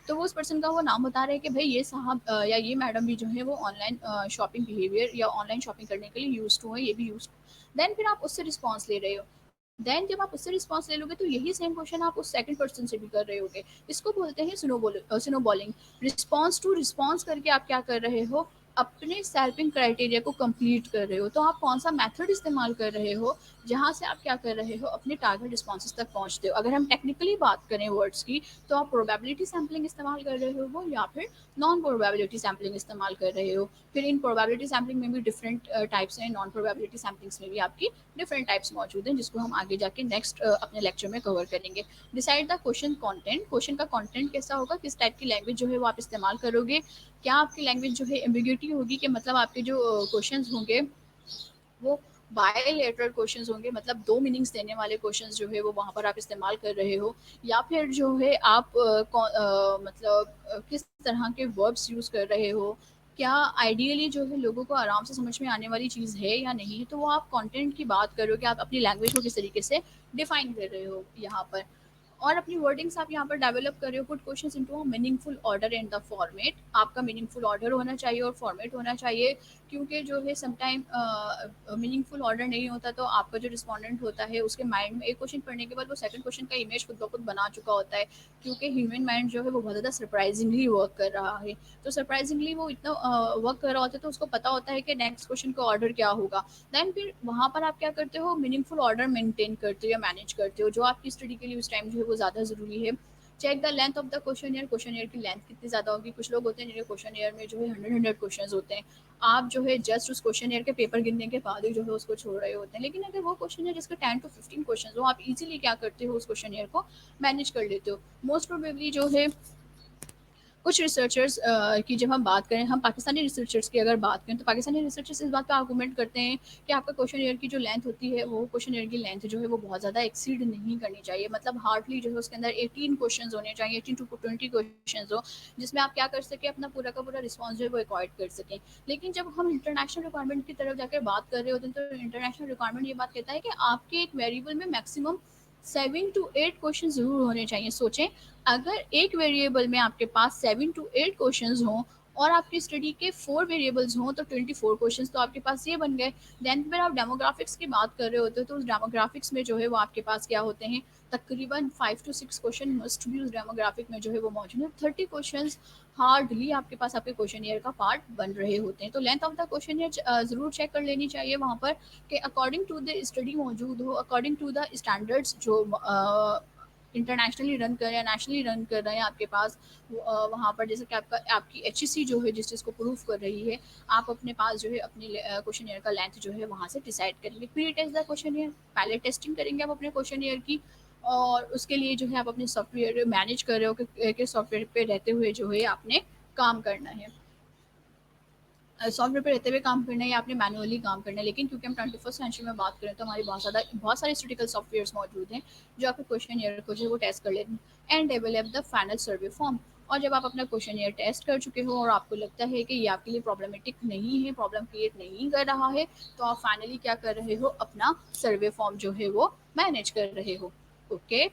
तो वो उस पर्सन का वो नाम बता रहे हैं कि भाई ये साहब या ये मैडम भी जो है वो ऑनलाइन शॉपिंग बिहेवियर या ऑनलाइन शॉपिंग करने के लिए यूज टू है, ये भी यूज। देन फिर आप उससे रिस्पॉन्स ले रहे हो। देन जब आप उससे रिस्पॉन्स ले लोगे तो यही सेम क्वेश्चन आप उस सेकंड पर्सन से भी कर रहे होगे। इसको बोलते हैं स्नोबॉलिंग। रिस्पॉन्स टू रिस्पॉन्स करके आप क्या कर रहे हो, अपने सैल्पिंग क्राइटेरिया को कंप्लीट कर रहे हो। तो आप कौन सा मेथड इस्तेमाल कर रहे हो जहाँ से आप क्या कर रहे हो, अपने टारगेट रिस्पॉन्सेज तक पहुँचते हो। अगर हम टेक्निकली बात करें वर्ड्स की तो आप प्रोबेबिलिटी सैम्पलिंग इस्तेमाल कर रहे हो या फिर नॉन प्रोबेबिलिटी सैम्पलिंग इस्तेमाल कर रहे हो। फिर इन प्रोबेबिलिटी सैम्पलिंग में भी डिफरेंट टाइप्स हैं, नॉन प्रोबेबिलिटी सैम्पलिंग्स में भी आपकी डिफरेंट टाइप्स मौजूद हैं जिसको हम आगे जाके नेक्स्ट अपने लेक्चर में कवर करेंगे। Decide the question content. Question का कंटेंट कैसा होगा, किस टाइप की लैंग्वेज जो है वो आप इस्तेमाल करोगे। क्या आपकी लैंग्वेज जो है एम्बिग्यूटी होगी कि मतलब आपके जो क्वेश्चंस होंगे वो बायलैटरल क्वेश्चंस होंगे, मतलब दो मीनिंग्स देने वाले क्वेश्चंस जो है वो वहाँ पर आप इस्तेमाल कर रहे हो। या फिर जो है आप मतलब किस तरह के वर्ब्स यूज़ कर रहे हो, क्या आइडियली जो है लोगों को आराम से समझ में आने वाली चीज़ है या नहीं। तो वो आप कंटेंट की बात करो कि आप अपनी लैंग्वेज को किस तरीके से डिफाइन कर रहे हो यहाँ पर। और अपनी वर्डिंग्स आप यहाँ पर डेवलप कर रहे हो, put questions into a meaningful order and the format. आपका मीनिंगफुल ऑर्डर होना चाहिए और फॉर्मेट होना चाहिए, क्योंकि जो है समटाइम मीनिंगफुल ऑर्डर नहीं होता तो आपका जो रिस्पॉन्डेंट होता है उसके माइंड में एक क्वेश्चन पढ़ने के बाद वो सेकंड क्वेश्चन का इमेज खुद ब खुद बना चुका होता है, क्योंकि ह्यूमन माइंड जो है वो बहुत ज़्यादा सरप्राइजिंगली वर्क कर रहा है। तो सरप्राइजिंगली वो इतना वर्क कर रहा होता है तो उसको पता होता है कि नेक्स्ट क्वेश्चन का ऑर्डर क्या होगा। देन फिर वहाँ पर आप क्या करते हो, मीनिंगफुल ऑर्डर मेंटेन करते हो या मैनेज करते हो, जो आपकी स्टडी के लिए उस टाइम जो है वो ज़्यादा ज़रूरी है। Check the length of the questionnaire की लेंथ कितनी ज़्यादा होगी। कुछ लोग होते हैं जिनके क्वेश्चन ईयर में जो है 100 क्वेश्चन होते हैं, आप जो है जस्ट उस क्वेश्चन ईयर के पेपर गिनने के बाद ही जो है उसको छोड़ रहे होते हैं। लेकिन अगर वो क्वेश्चन है जिसके 10 to 15 क्वेश्चन हो, आप इजीली क्या करते हो, उस क्वेश्चन ईयर को मैनेज कर लेते हो। मोस्ट प्रोबेबली जो है कुछ रिसर्चर्स की जब हम बात करें, हम पाकिस्तानी रिसर्चर्स की अगर बात करें तो पाकिस्तानी रिसर्चर्स इस बात का आर्गूमेंट करते हैं कि आपका क्वेश्चन ईयर की जो लेंथ होती है वो क्वेश्चन ईयर की लेंथ जो है वो बहुत ज़्यादा एक्सीड नहीं करनी चाहिए। मतलब हार्डली जो है उसके अंदर 18 क्वेश्चन होने चाहिए, 18 to 20 क्वेश्चन हो, जिसमें आप क्या कर सकें, अपना पूरा का पूरा रिस्पॉन्स जो है वो अवॉइड कर सकें। लेकिन जब हम इंटरनेशनल रिक्वायरमेंट की तरफ जाकर बात कर रहे होते हैं तो इंटरनेशनल रिक्वायरमेंट ये बात कहता है कि आपके एक वेरिएबल में मैक्सिमम 7 to 8 क्वेश्चन ज़रूर होने चाहिए। सोचें, अगर एक वेरिएबल में आपके पास 7 to 8 क्वेश्चंस हों और आपकी स्टडी के 4 वेरिएबल्स हों तो 24 क्वेश्चंस तो आपके पास ये बन गए। देन फिर आप डेमोग्राफिक्स की बात कर रहे होते हो तो उस डेमोग्राफिक्स में जो है वो आपके पास क्या होते हैं, तकरीबन 5 to 6 क्वेश्चन मस्ट भी उस डेमोग्राफिक में जो है वो मौजूद है। 30 क्वेश्चन हार्डली आपके पास आपके क्वेश्चन ईयर का पार्ट बन रहे होते हैं। तो length of the question year ज़रूर चेक कर लेनी चाहिए वहाँ पर, कि अकॉर्डिंग टू द स्टडी मौजूद हो, अकॉर्डिंग टू द स्टैंडर्ड्स जो इंटरनेशनली रन कर रहे हैं, नेशनली रन कर रहे हैं आपके पास। वहाँ पर जैसे कि आपकी एचईसी जो है जिस चीज़ को प्रूफ कर रही है, आप अपने पास जो है अपनी क्वेश्चन ईयर का लेंथ जो है वहाँ से डिसाइड करेंगे। Pre test the questionnaire, पहले टेस्टिंग करेंगे आप अपने क्वेश्चन ईयर की, और उसके लिए जो है आप अपने सॉफ्टवेयर मैनेज कर रहे हो कि सॉफ्टवेयर पे रहते हुए जो है आपने काम करना है, सॉफ्टवेयर पे रहते हुए काम करना है या आपने मैनुअली काम करना है। लेकिन क्योंकि हम 21st सेंचुरी में बात करें तो हमारी बहुत सारे स्टेटिकल सॉफ्टवेयर्स मौजूद हैं जो आपके क्वेश्चन ईयर को जो है वो टेस्ट कर लेते हैं and develop the final survey form. और जब आप अपना क्वेश्चन ईयर टेस्ट कर चुके हो और आपको लगता है कि ये आपके लिए प्रॉब्लमेटिक नहीं है, प्रॉब्लम क्रिएट नहीं कर रहा है, तो आप फाइनली क्या कर रहे हो, अपना सर्वे फॉर्म जो है वो मैनेज कर रहे हो। Okay,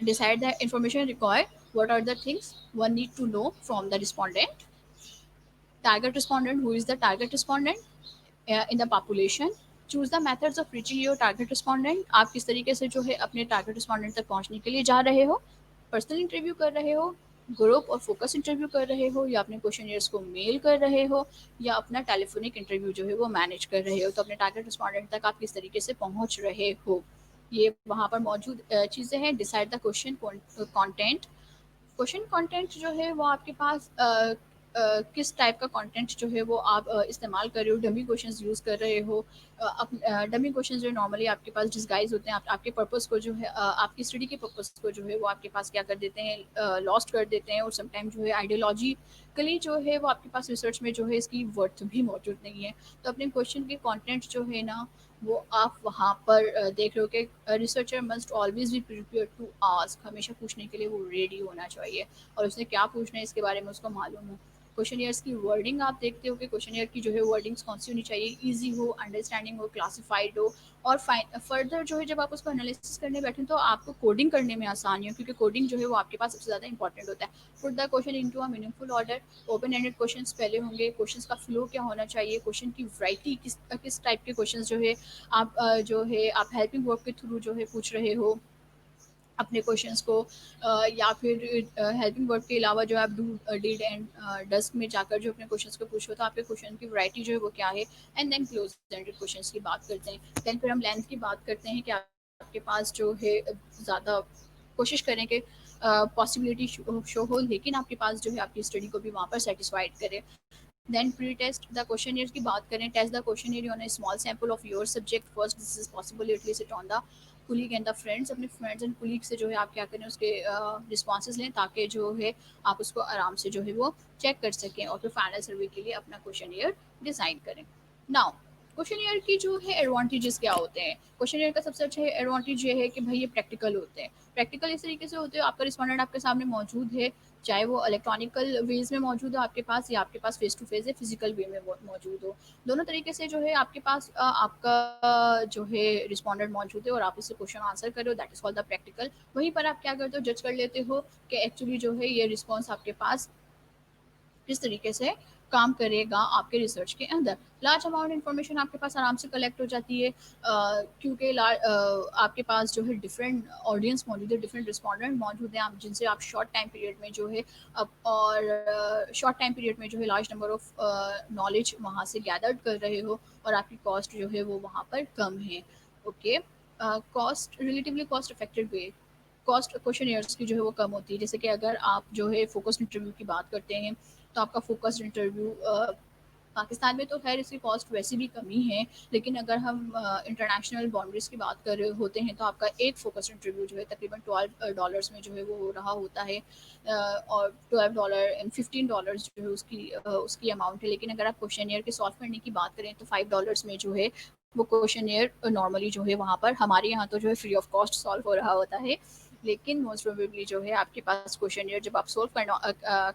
decide the information required, what are the things one need to know from the respondent, target respondent, who is the target respondent in the population, choose the methods of reaching your target respondent। आप किस तरीके से जो है अपने target respondent तक पहुंचने के लिए जा रहे हो, पर्सनल इंटरव्यू कर रहे हो, ग्रुप और फोकस इंटरव्यू कर रहे हो, या अपने क्वेश्चनियर्स को मेल कर रहे हो, या अपना टेलीफोनिक इंटरव्यू जो है वो मैनेज कर रहे हो। तो अपने टारगेट रिस्पॉन्डेंट तक आप किस तरीके से पहुंच रहे हो, ये वहाँ पर मौजूद चीज़ें हैं। Decide the question content, question content जो है वो आपके पास किस टाइप का कंटेंट जो है वो आप इस्तेमाल कर रहे हो, डमी क्वेश्चंस यूज़ कर रहे हो। डमी क्वेश्चंस जो नॉर्मली आपके पास डिस्गाइज होते हैं, आपके पर्पस को जो है आपकी स्टडी के पर्पस को जो है वो आपके पास क्या कर देते हैं, लॉस्ट कर देते हैं। और समटाइम जो है आइडियोलॉजिकली जो है वो आपके पास रिसर्च में जो है इसकी वर्थ भी मौजूद नहीं है। तो अपने क्वेश्चन के कंटेंट जो है ना वो आप वहाँ पर देख रहे हो कि researcher must always be prepare to ask, हमेशा पूछने के लिए वो रेडी होना चाहिए और उसने क्या पूछना है इसके बारे में उसको मालूम हो। क्वेश्चन ईयर्स की वर्डिंग आप देखते हो कि क्वेश्चन ईयर की जो है वर्डिंग्स कौन सी होनी चाहिए, इजी हो, अंडरस्टैंडिंग हो, क्लासिफाइड हो। और फर्दर जो है जब आप उसको एनालिसिस करने बैठे तो आपको कोडिंग करने में आसानी हो, क्योंकि कोडिंग जो है वो आपके पास सबसे ज़्यादा इंपॉर्टेंट होता है। Put the question into a meaningful order, open ended questions पहले होंगे, क्वेश्चंस का फ्लो क्या होना चाहिए, क्वेश्चन की वैरायटी किस टाइप के क्वेश्चंस जो है आप जो है आप हेल्पिंग वर्क के थ्रू जो है पूछ रहे हो अपने क्वेश्चंस को, या फिर हेल्पिंग वर्क के अलावा जो आप डू डिड एंड डस्ट में जाकर जो अपने क्वेश्चंस को पूछो तो आपके क्वेश्चन की वैरायटी जो है वो क्या है। And then close ended questions की बात करते हैं। देन फिर हम लेंथ की बात करते हैं कि आपके पास जो है ज़्यादा कोशिश करें कि पॉसिबिलिटी शो हो, लेकिन आपके पास जो है आपकी स्टडी को भी वहाँ पर सेटिस्फाइड करे। Then pre test the questionnaire की बात करें, test the questionnaire on a small sample of your subject first, this is possible at least it on the colleague and the friends. अपने friends and colleague से जो है आप क्या करें उसके रिस्पॉन्सेज लें, ताकि जो है आप उसको आराम से जो है वो चेक कर सकें और फिर फाइनल सर्वे के लिए अपना क्वेश्चन ईयर डिसाइड करें। नाउ क्वेश्चन ईयर की जो है एडवांटेजेस क्या होते हैं, क्वेश्चन ईयर का सबसे अच्छा एडवांटेज ये है कि भाई ये प्रैक्टिकल होते हैं। प्रैक्टिकल इस तरीके से होते हैं, आपका रिस्पॉन्डेंट आपके सामने मौजूद है चाहे वो इलेक्ट्रॉनिकल वेज में मौजूद हो आपके पास या आपके पास फेस टू फेस या फिजिकल वे में मौजूद हो। दोनों तरीके से जो है आपके पास आपका जो है रिस्पॉन्डेंट मौजूद है और आप इससे क्वेश्चन आंसर कर रहे हो, that is called the practical. वहीं पर आप क्या करते हो, जज कर लेते हो कि एक्चुअली जो है ये रिस्पॉन्स आपके पास किस तरीके से काम करेगा आपके रिसर्च के अंदर। लार्ज अमाउंट इन्फॉर्मेशन आपके पास आराम से कलेक्ट हो जाती है, क्योंकि आपके पास जो है डिफरेंट ऑडियंस मौजूद है, डिफरेंट रिस्पॉन्डेंट मौजूद हैं, आप जिनसे आप शॉर्ट टाइम पीरियड में जो है और शॉर्ट टाइम पीरियड में जो है लार्ज नंबर ऑफ नॉलेज वहाँ से गैदर्ड कर रहे हो और आपकी कॉस्ट जो है वो वहाँ पर कम है। Okay, cost relatively cost effective way, cost question की जो है वो कम होती है। जैसे कि अगर आप जो है फोकस्ड इंटरव्यू की बात करते हैं, तो आपका फोकस्ड इंटरव्यू पाकिस्तान में तो खैर इसकी कॉस्ट वैसे भी कम ही है, लेकिन अगर हम इंटरनेशनल बाउंड्रीज की बात कर रहे होते हैं तो आपका एक फोकस्ड इंटरव्यू जो है तकरीबन $12 में जो है वो हो रहा होता है, और $12 एंड $15 जो है उसकी अमाउंट है। लेकिन अगर आप क्वेश्चन के सॉल्व करने की बात करें तो $5 में जो है वो क्वेश्चन नॉर्मली जो है वहाँ पर हमारे यहाँ तो जो है फ्री ऑफ कॉस्ट सॉल्व हो रहा होता है। लेकिन मोस्ट प्रोबेबली जो है आपके पास क्वेश्चन जब आप सोल्व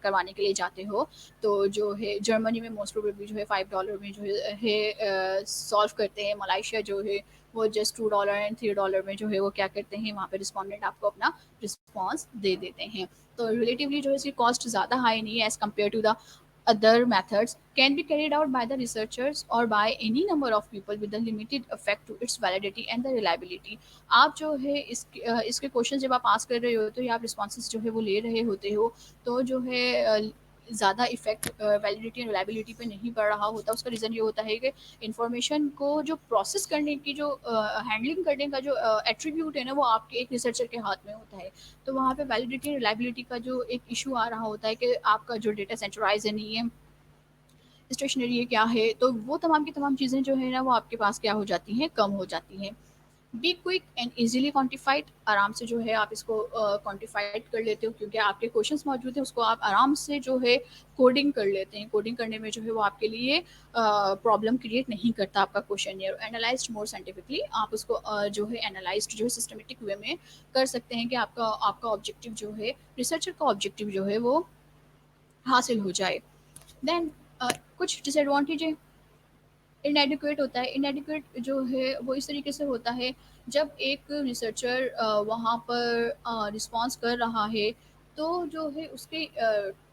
करवाने के लिए जाते हो, तो जो है जर्मनी में मोस्ट प्रोबेबली जो है $5 में जो है सॉल्व करते हैं। मलाइशिया जो है वो जस्ट $2 एंड $3 में जो है वो क्या करते हैं, वहाँ पे रिस्पॉन्डेंट आपको अपना रिस्पॉन्स दे देते हैं। तो रिलेटिवली जो है इसकी कॉस्ट ज़्यादा हाई नहीं है as compare to the other methods, can be carried out by the researchers or by any number of people with a limited effect to its validity and the reliability। आप जो है इसके question जब आप answer कर रहे होते हो या आप रिस्पॉन्सेज जो है वो ले रहे होते हो, तो जो है ज़्यादा इफेक्ट वैलिडिटी एंड रिलायबिलिटी पे नहीं पड़ रहा होता। उसका रीज़न ये होता है कि इन्फॉर्मेशन को जो प्रोसेस करने की जो हैंडलिंग करने का जो एट्रीब्यूट है ना, वो आपके एक रिसर्चर के हाथ में होता है। तो वहाँ पे वैलिडिटी एंड रिलायबिलिटी का जो एक इशू आ रहा होता है कि आपका जो डेटा सेंट्रलाइज है नहीं है, स्टेशनरी है क्या है, तो वो तमाम की तमाम चीज़ें जो है ना वो आपके पास क्या हो जाती हैं, कम हो जाती हैं। Be quick and easily quantified, आराम से जो है आप इसको क्वांटिफाइड कर लेते हो क्योंकि आपके क्वेश्चंस मौजूद है, उसको आप आराम से जो है कोडिंग कर लेते हैं। कोडिंग करने में जो है वो आपके लिए प्रॉब्लम क्रिएट नहीं करता आपका क्वेश्चन। एनालाइज्ड मोर साइंटिफिकली, आप उसको जो है एनालाइज्ड जो है सिस्टमेटिक वे में कर सकते हैं कि आपका आपका ऑब्जेक्टिव जो है, रिसर्चर का ऑब्जेक्टिव जो है वो हासिल हो जाए। देन कुछ डिसएडवांटेज है, इनएडिक्वेट होता है। इनएडिक्वेट जो है वो इस तरीके से होता है, जब एक रिसर्चर वहाँ पर रिस्पॉन्स कर रहा है, तो जो है उसके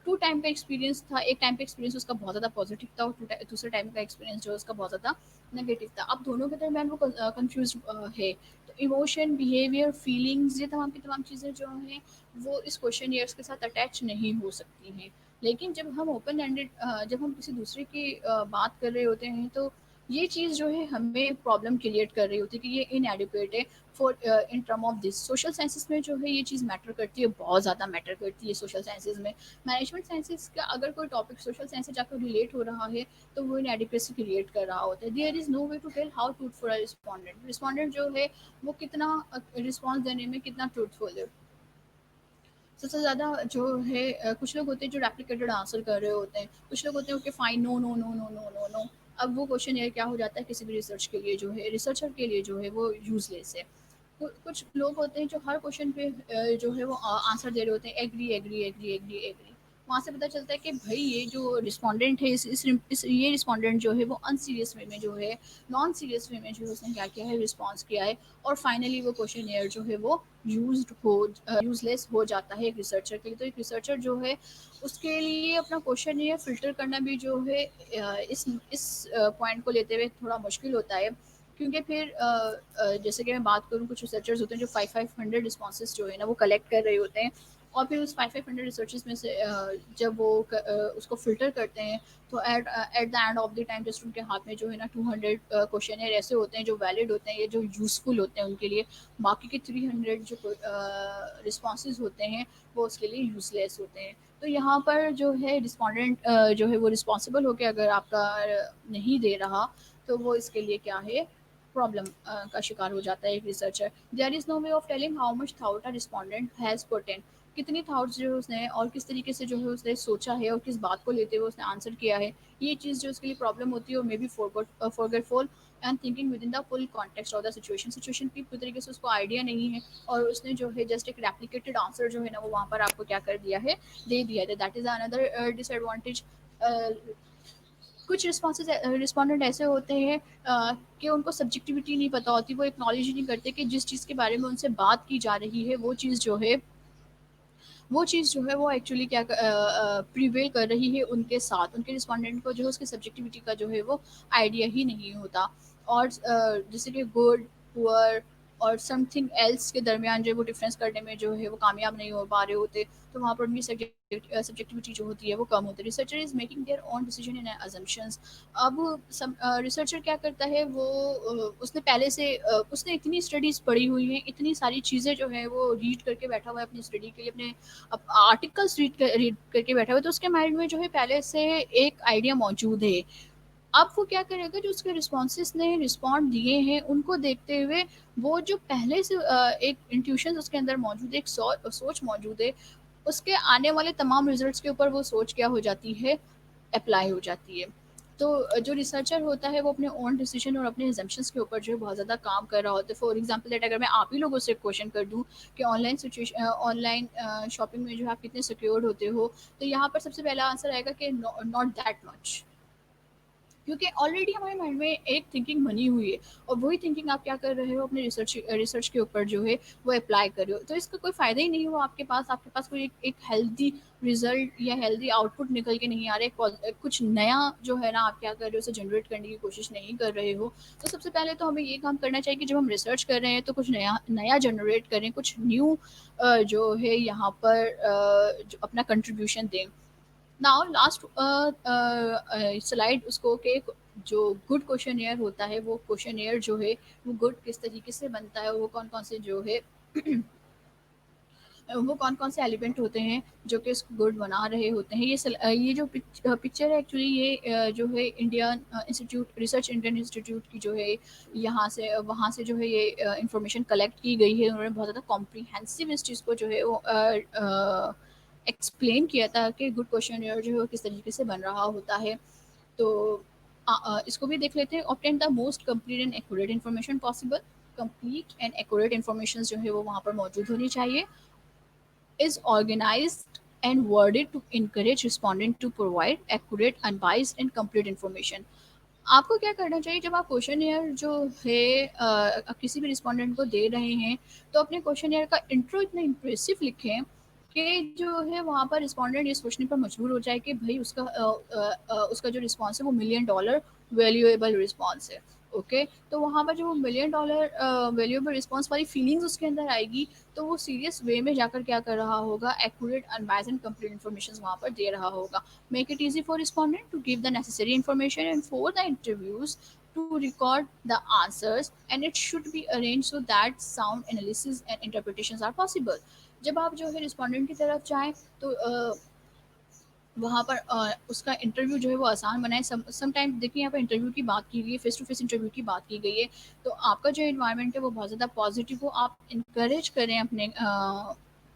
टू टाइम का एक्सपीरियंस था। एक टाइम का एक्सपीरियंस उसका बहुत ज़्यादा पॉजिटिव था और दूसरे टाइम का एक्सपीरियंस जो है उसका बहुत ज़्यादा नेगेटिव था। अब दोनों के दरमियान वो कंफ्यूज है। तो इमोशन, बिहेवियर, फीलिंग्स, ये तमाम की तमाम चीज़ें जो हैं वो इस क्वेश्चन के साथ अटैच नहीं हो सकती हैं। लेकिन जब हम ओपन एंडेड जब हम किसी दूसरे की बात कर रहे होते हैं, तो ये चीज़ जो है हमें प्रॉब्लम क्रिएट कर रही होती है कि ये इनएडिक्वेट है for in term of this. Social sciences में जो है ये चीज़ मैटर करती है, बहुत ज़्यादा मैटर करती है सोशल साइंसेस में। मैनेजमेंट साइंसेस का अगर कोई टॉपिक सोशल साइंस से जाकर रिलेट हो रहा है, तो वो इनएडिक्वेसी क्रिएट कर रहा होता है। There is no way to tell how truthful a respondent, respondent जो है वो कितना रिस्पॉन्स देने में कितना ट्रूथफुल है। सबसे ज़्यादा जो है कुछ लोग होते हैं जो रेप्लिकेटेड आंसर कर रहे होते हैं, कुछ लोग होते हैं okay fine, no no no no no no no. अब वो क्वेश्चन ये क्या हो जाता है, किसी भी रिसर्च के लिए जो है, रिसर्चर के लिए जो है वो यूजलेस है। कुछ लोग होते हैं जो हर क्वेश्चन पे जो है वो आंसर दे रहे होते हैं, agree agree agree agree agree. वहाँ से पता चलता है कि भाई ये जो रिस्पोंडेंट है, ये रिस्पोंडेंट जो है वो अनसीरियस वे में जो है, नॉन सीरियस वे में जो है उसने क्या किया है, रिस्पॉन्स किया है। और फाइनली वो क्वेश्चन जो है वो यूजलेस हो जाता है एक रिसर्चर के लिए। तो एक रिसर्चर जो है उसके लिए अपना क्वेश्चन फिल्टर करना भी जो है इस पॉइंट को लेते हुए थोड़ा मुश्किल होता है। क्योंकि फिर जैसे कि मैं बात करूँ, कुछ रिसर्चर्स होते हैं जो 500 रिस्पॉन्सेज जो है ना वो कलेक्ट कर रहे होते हैं, और फिर उस 500 रिसर्चेस में से जब वो उसको फिल्टर करते हैं, तो at the end of the time just उनके हाथ में जो है ना 200 क्वेश्चन ऐसे होते हैं जो वैलिड होते हैं, ये जो यूज़फुल होते हैं उनके लिए। बाकी के 300 जो रिस्पॉन्सेज होते हैं वो उसके लिए यूज़लेस होते हैं। तो यहाँ पर जो है रिस्पॉन्डेंट जो है वो रिस्पॉन्सिबल होकर अगर आपका नहीं दे रहा, तो वो इसके लिए क्या है, प्रॉब्लम का शिकार हो जाता है एक researcher. There is no way of telling how much thought a respondent has put in. कितनी थॉट्स जो है उसने और किस तरीके से जो है उसने सोचा है और किस बात को लेते हुए उसने आंसर किया है, ये चीज़ जो उसके लिए प्रॉब्लम होती है, और may be forgetful and thinking with in the full context of the situation की पूरी तरीके से उसको आइडिया नहीं है, और उसने जो है जस्ट एक रेप्लिकेटेड आंसर जो है ना वो वहाँ पर आपको क्या कर दिया है, दे दिया है। That is another disadvantage. कुछ रिस्पॉन्डेंट ऐसे होते हैं कि उनको सब्जेक्टिविटी नहीं पता होती, वो एक्नॉलेज ही नहीं करते कि जिस चीज़ के बारे में उनसे बात की जा रही है वो चीज़ जो है वो एक्चुअली क्या प्रिवेल कर रही है उनके साथ, उनके रिस्पॉन्डेंट को जो है उसकी सब्जेक्टिविटी का जो है वो आइडिया ही नहीं होता। और जैसे कि गुड, पुअर और समथिंग एल्स के दरमियान जो है वो डिफरेंस करने में जो है वो कामयाब नहीं हो पा रहे होते, तो वहाँ पर उनकी सब्जेक्टिविटी जो होती है वो कम होती है। Researcher is making their own decision in assumptions. अब रिसर्चर क्या करता है, वो उसने पहले से उसने इतनी स्टडीज़ पढ़ी हुई हैं, इतनी सारी चीज़ें जो है वो रीड करके बैठा हुआ है अपनी स्टडी के लिए, अपने अब आर्टिकल्स रीड करके बैठा हुआ है, तो उसके माइंड में जो है पहले से एक आइडिया मौजूद है। अब वो क्या करेगा, जो उसके रिस्पॉन्सेस ने रिस्पॉन्ड दिए हैं उनको देखते हुए, वो जो पहले से एक इंट्यूशन उसके अंदर मौजूद है, एक सोच मौजूद है, उसके आने वाले तमाम रिजल्ट्स के ऊपर वो सोच क्या हो जाती है, अप्लाई हो जाती है। तो जो रिसर्चर होता है वो अपने ओन डिसीजन और अपने एजम्पशंस के ऊपर जो है बहुत ज़्यादा काम कर रहा होता है। फॉर एग्जांपल दैट अगर मैं आप ही लोगों से क्वेश्चन कर दूं कि ऑनलाइन शॉपिंग में जो है आप कितने सिक्योर्ड होते हो, तो यहाँ पर सबसे पहला आंसर आएगा कि नॉट दैट मच, क्योंकि ऑलरेडी हमारे माइंड में एक थिंकिंग बनी हुई है, और वही थिंकिंग आप क्या कर रहे हो, अपने रिसर्च के ऊपर जो है वो अप्लाई कर रहे हो, तो इसका कोई फ़ायदा ही नहीं हुआ आपके पास कोई एक हेल्दी रिजल्ट या हेल्दी आउटपुट निकल के नहीं आ रहा है, कुछ नया जो है ना आप क्या कर रहे हो उसे जनरेट करने की कोशिश नहीं कर रहे हो। तो सबसे पहले तो हमें ये काम करना चाहिए कि जब हम रिसर्च कर रहे हैं तो कुछ नया नया जनरेट करें, कुछ न्यू जो है यहाँ पर जो अपना कंट्रीब्यूशन दें। नाउ लास्ट स्लाइड उसको के जो गुड क्वेश्चनियर होता है, वो क्वेश्चनियर जो है वो गुड किस तरीके से बनता है, वो कौन कौन से जो है वो कौन कौन से एलिमेंट होते हैं जो कि इसको गुड बना रहे होते हैं। ये जो पिक्चर है एक्चुअली, ये जो है Indian institute research Indian institute की जो है, यहाँ से वहाँ से जो है ये इंफॉर्मेशन कलेक्ट की गई है। उन्होंने बहुत ज़्यादा कॉम्प्रीहेंसिव इस चीज़ को जो है वो एक्सप्लेन किया था कि गुड क्वेश्चन जो है वो किस तरीके से बन रहा होता है। तो इसको भी देख लेते हैं। Obtain the most complete and accurate information possible. Complete and accurate information जो है वो वहाँ पर मौजूद होनी चाहिए। Is organized and worded to encourage respondent to provide accurate, unbiased and complete information. आपको क्या करना चाहिए, जब आप क्वेश्चनियर जो है किसी भी रिस्पोंडेंट को दे रहे हैं, तो अपने क्वेश्चनियर का इंट्रो इतना इम्प्रेसिव लिखें कि जो है वहाँ पर रिस्पोंडेंट ये सोचने पर मजबूर हो जाए कि भाई उसका जो रिस्पॉन्स है वो $1,000,000 वैल्यूएबल रिस्पॉन्स है। ओके, तो वहाँ पर जो वो $1,000,000 वैल्यूएबल रिस्पॉन्स वाली फीलिंग्स उसके अंदर आएगी, तो वो सीरियस वे में जाकर क्या कर रहा होगा, accurate, unbiased and complete information वहाँ पर दे रहा होगा। Make it easy for respondent to give the necessary information and for the interviews to record the answers, and it should be arranged so that sound analysis and interpretations are possible. जब आप जो है respondent की तरफ जाएं, तो वहाँ पर उसका इंटरव्यू जो है वो आसान बनाए। सम टाइम देखिए, यहाँ पर इंटरव्यू की बात की गई है, फेस टू फेस इंटरव्यू की बात की गई है, तो आपका जो इन्वायरमेंट है वो बहुत ज़्यादा पॉजिटिव हो। आप इंकरेज करें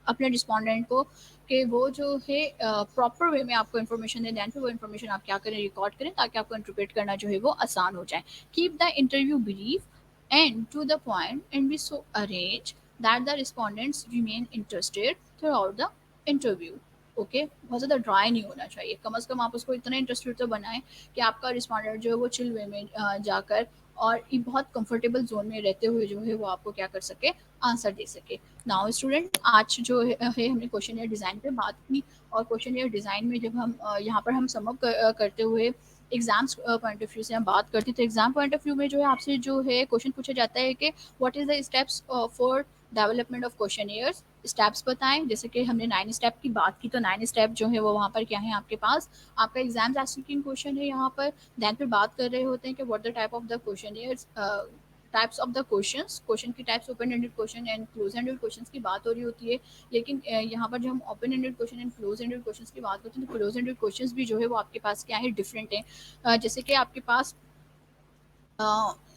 अपने रिस्पोंडेंट को कि वो जो है प्रॉपर वे में आपको इन्फॉर्मेशन दें, दैन फिर वो इन्फॉर्मेशन आप क्या करें, रिकॉर्ड करें, ताकि आपको इंटरप्रेट करना जो है वो आसान हो जाए। Keep the interview brief and to the point and be so arrange that the respondents remain interested throughout the interview. Okay, बहुत ज़्यादा ड्राई नहीं होना चाहिए, कम से कम आप उसको इतना इंटरेस्टेड तो बनाएं कि आपका रिस्पॉन्डेंट जो है वो चिल वे में जाकर और ये बहुत कंफर्टेबल जोन में रहते हुए जो है वो आपको क्या कर सके, आंसर दे सके। नाउ स्टूडेंट, आज जो है हमने क्वेश्चन ईयर डिज़ाइन पे बात की, और क्वेश्चन ईयर डिज़ाइन में जब हम यहाँ पर हम समअप करते हुए एग्जाम्स पॉइंट ऑफ व्यू से हम बात करते हैं, तो एग्जाम पॉइंट ऑफ व्यू में जो है आपसे जो है क्वेश्चन पूछा जाता है कि what is the steps for development of question years. Steps बताएं, जैसे कि हमने 9 स्टेप की बात की, तो 9 स्टेप जो है वो वहाँ पर क्या है आपके पास, आपका एग्जाम एस्किंग क्वेश्चन है यहाँ पर। दैन फिर बात कर रहे होते हैं कि what the type of the question years, types of the questions, question की types, open ended question and close ended questions की बात हो रही होती है। लेकिन यहाँ पर जो हम open ended question and close ended questions की बात करते हैं, तो क्लोज एंडेड क्वेश्चंस भी जो है वो आपके पास क्या है, डिफरेंट है। जैसे कि आपके पास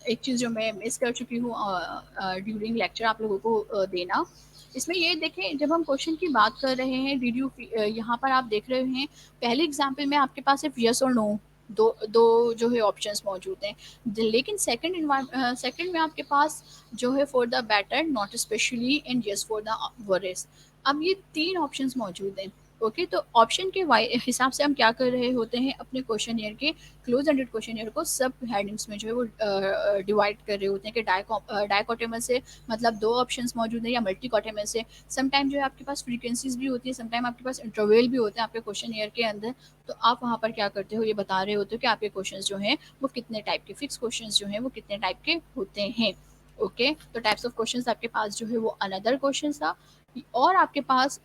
एक चीज़ जो मैं मिस कर चुकी हूँ ड्यूरिंग लेक्चर आप लोगों को देना, इसमें ये देखें जब हम क्वेश्चन की बात कर रहे हैं, यहाँ पर आप देख रहे हैं पहले एग्जाम्पल में आपके पास सिर्फ यस और नो दो दो जो है ऑप्शंस मौजूद हैं। लेकिन सेकंड में आपके पास जो है for the better, not specially and yes for the वरिस, अब ये तीन ऑप्शंस मौजूद हैं। ओके, तो ऑप्शन के हिसाब से हम क्या कर रहे होते हैं, अपने क्वेश्चन के क्लोज एंडेड क्वेश्चन को सब हेडिंग्स में जो है वो डिवाइड कर रहे होते हैं कि डायकोटोमस से मतलब दो ऑप्शंस मौजूद हैं या मल्टी कॉटोमस से। समटाइम जो है आपके पास फ्रीक्वेंसीज भी होती है, समटाइम आपके पास इंटरवल भी होते हैं आपके क्वेश्चन के अंदर। तो आप वहाँ पर क्या करते हो, ये बता रहे होते हो कि आपके क्वेश्चन जो हैं वो कितने टाइप के, फिक्स क्वेश्चन जो हैं वो कितने टाइप के होते हैं। ओके, तो टाइप्स ऑफ क्वेश्चंस आपके पास जो है वो अनदर क्वेश्चन था। और आपके पास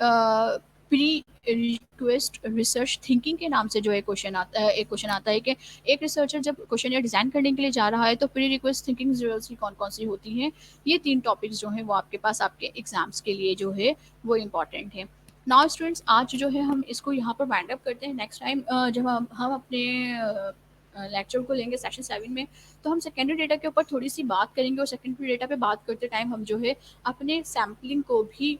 प्री रिक्वेस्ट रिसर्च थिंकिंग के नाम से जो है क्वेश्चन आता है, एक क्वेश्चन आता है कि एक रिसर्चर जब क्वेश्चन डिजाइन करने के लिए जा रहा है तो प्री रिक्वेस्ट थिंकिंग जरूरत कौन कौन सी होती हैं। ये तीन टॉपिक्स जो हैं वो आपके पास आपके एग्जाम्स के लिए जो है वो इम्पॉर्टेंट है। नाउ स्टूडेंट्स, आज जो है हम इसको यहाँ पर वाइंड अप करते हैं। नेक्स्ट टाइम जब हम अपने लेक्चर को लेंगे सेशन 7 में, तो हम सेकेंडरी डेटा के ऊपर थोड़ी सी बात करेंगे। और सेकेंडरी डेटा पे बात करते टाइम हम जो है अपने सैम्पलिंग को भी,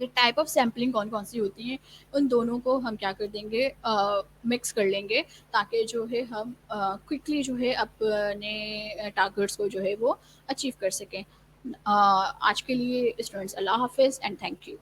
टाइप ऑफ सैम्पलिंग कौन कौन सी होती हैं, उन दोनों को हम क्या कर देंगे, मिक्स कर लेंगे, ताकि जो है हम क्विकली जो है अपने टारगेट्स को जो है वो अचीव कर सकें। आज के लिए स्टूडेंट्स, अल्लाह हाफिज़ एंड थैंक यू।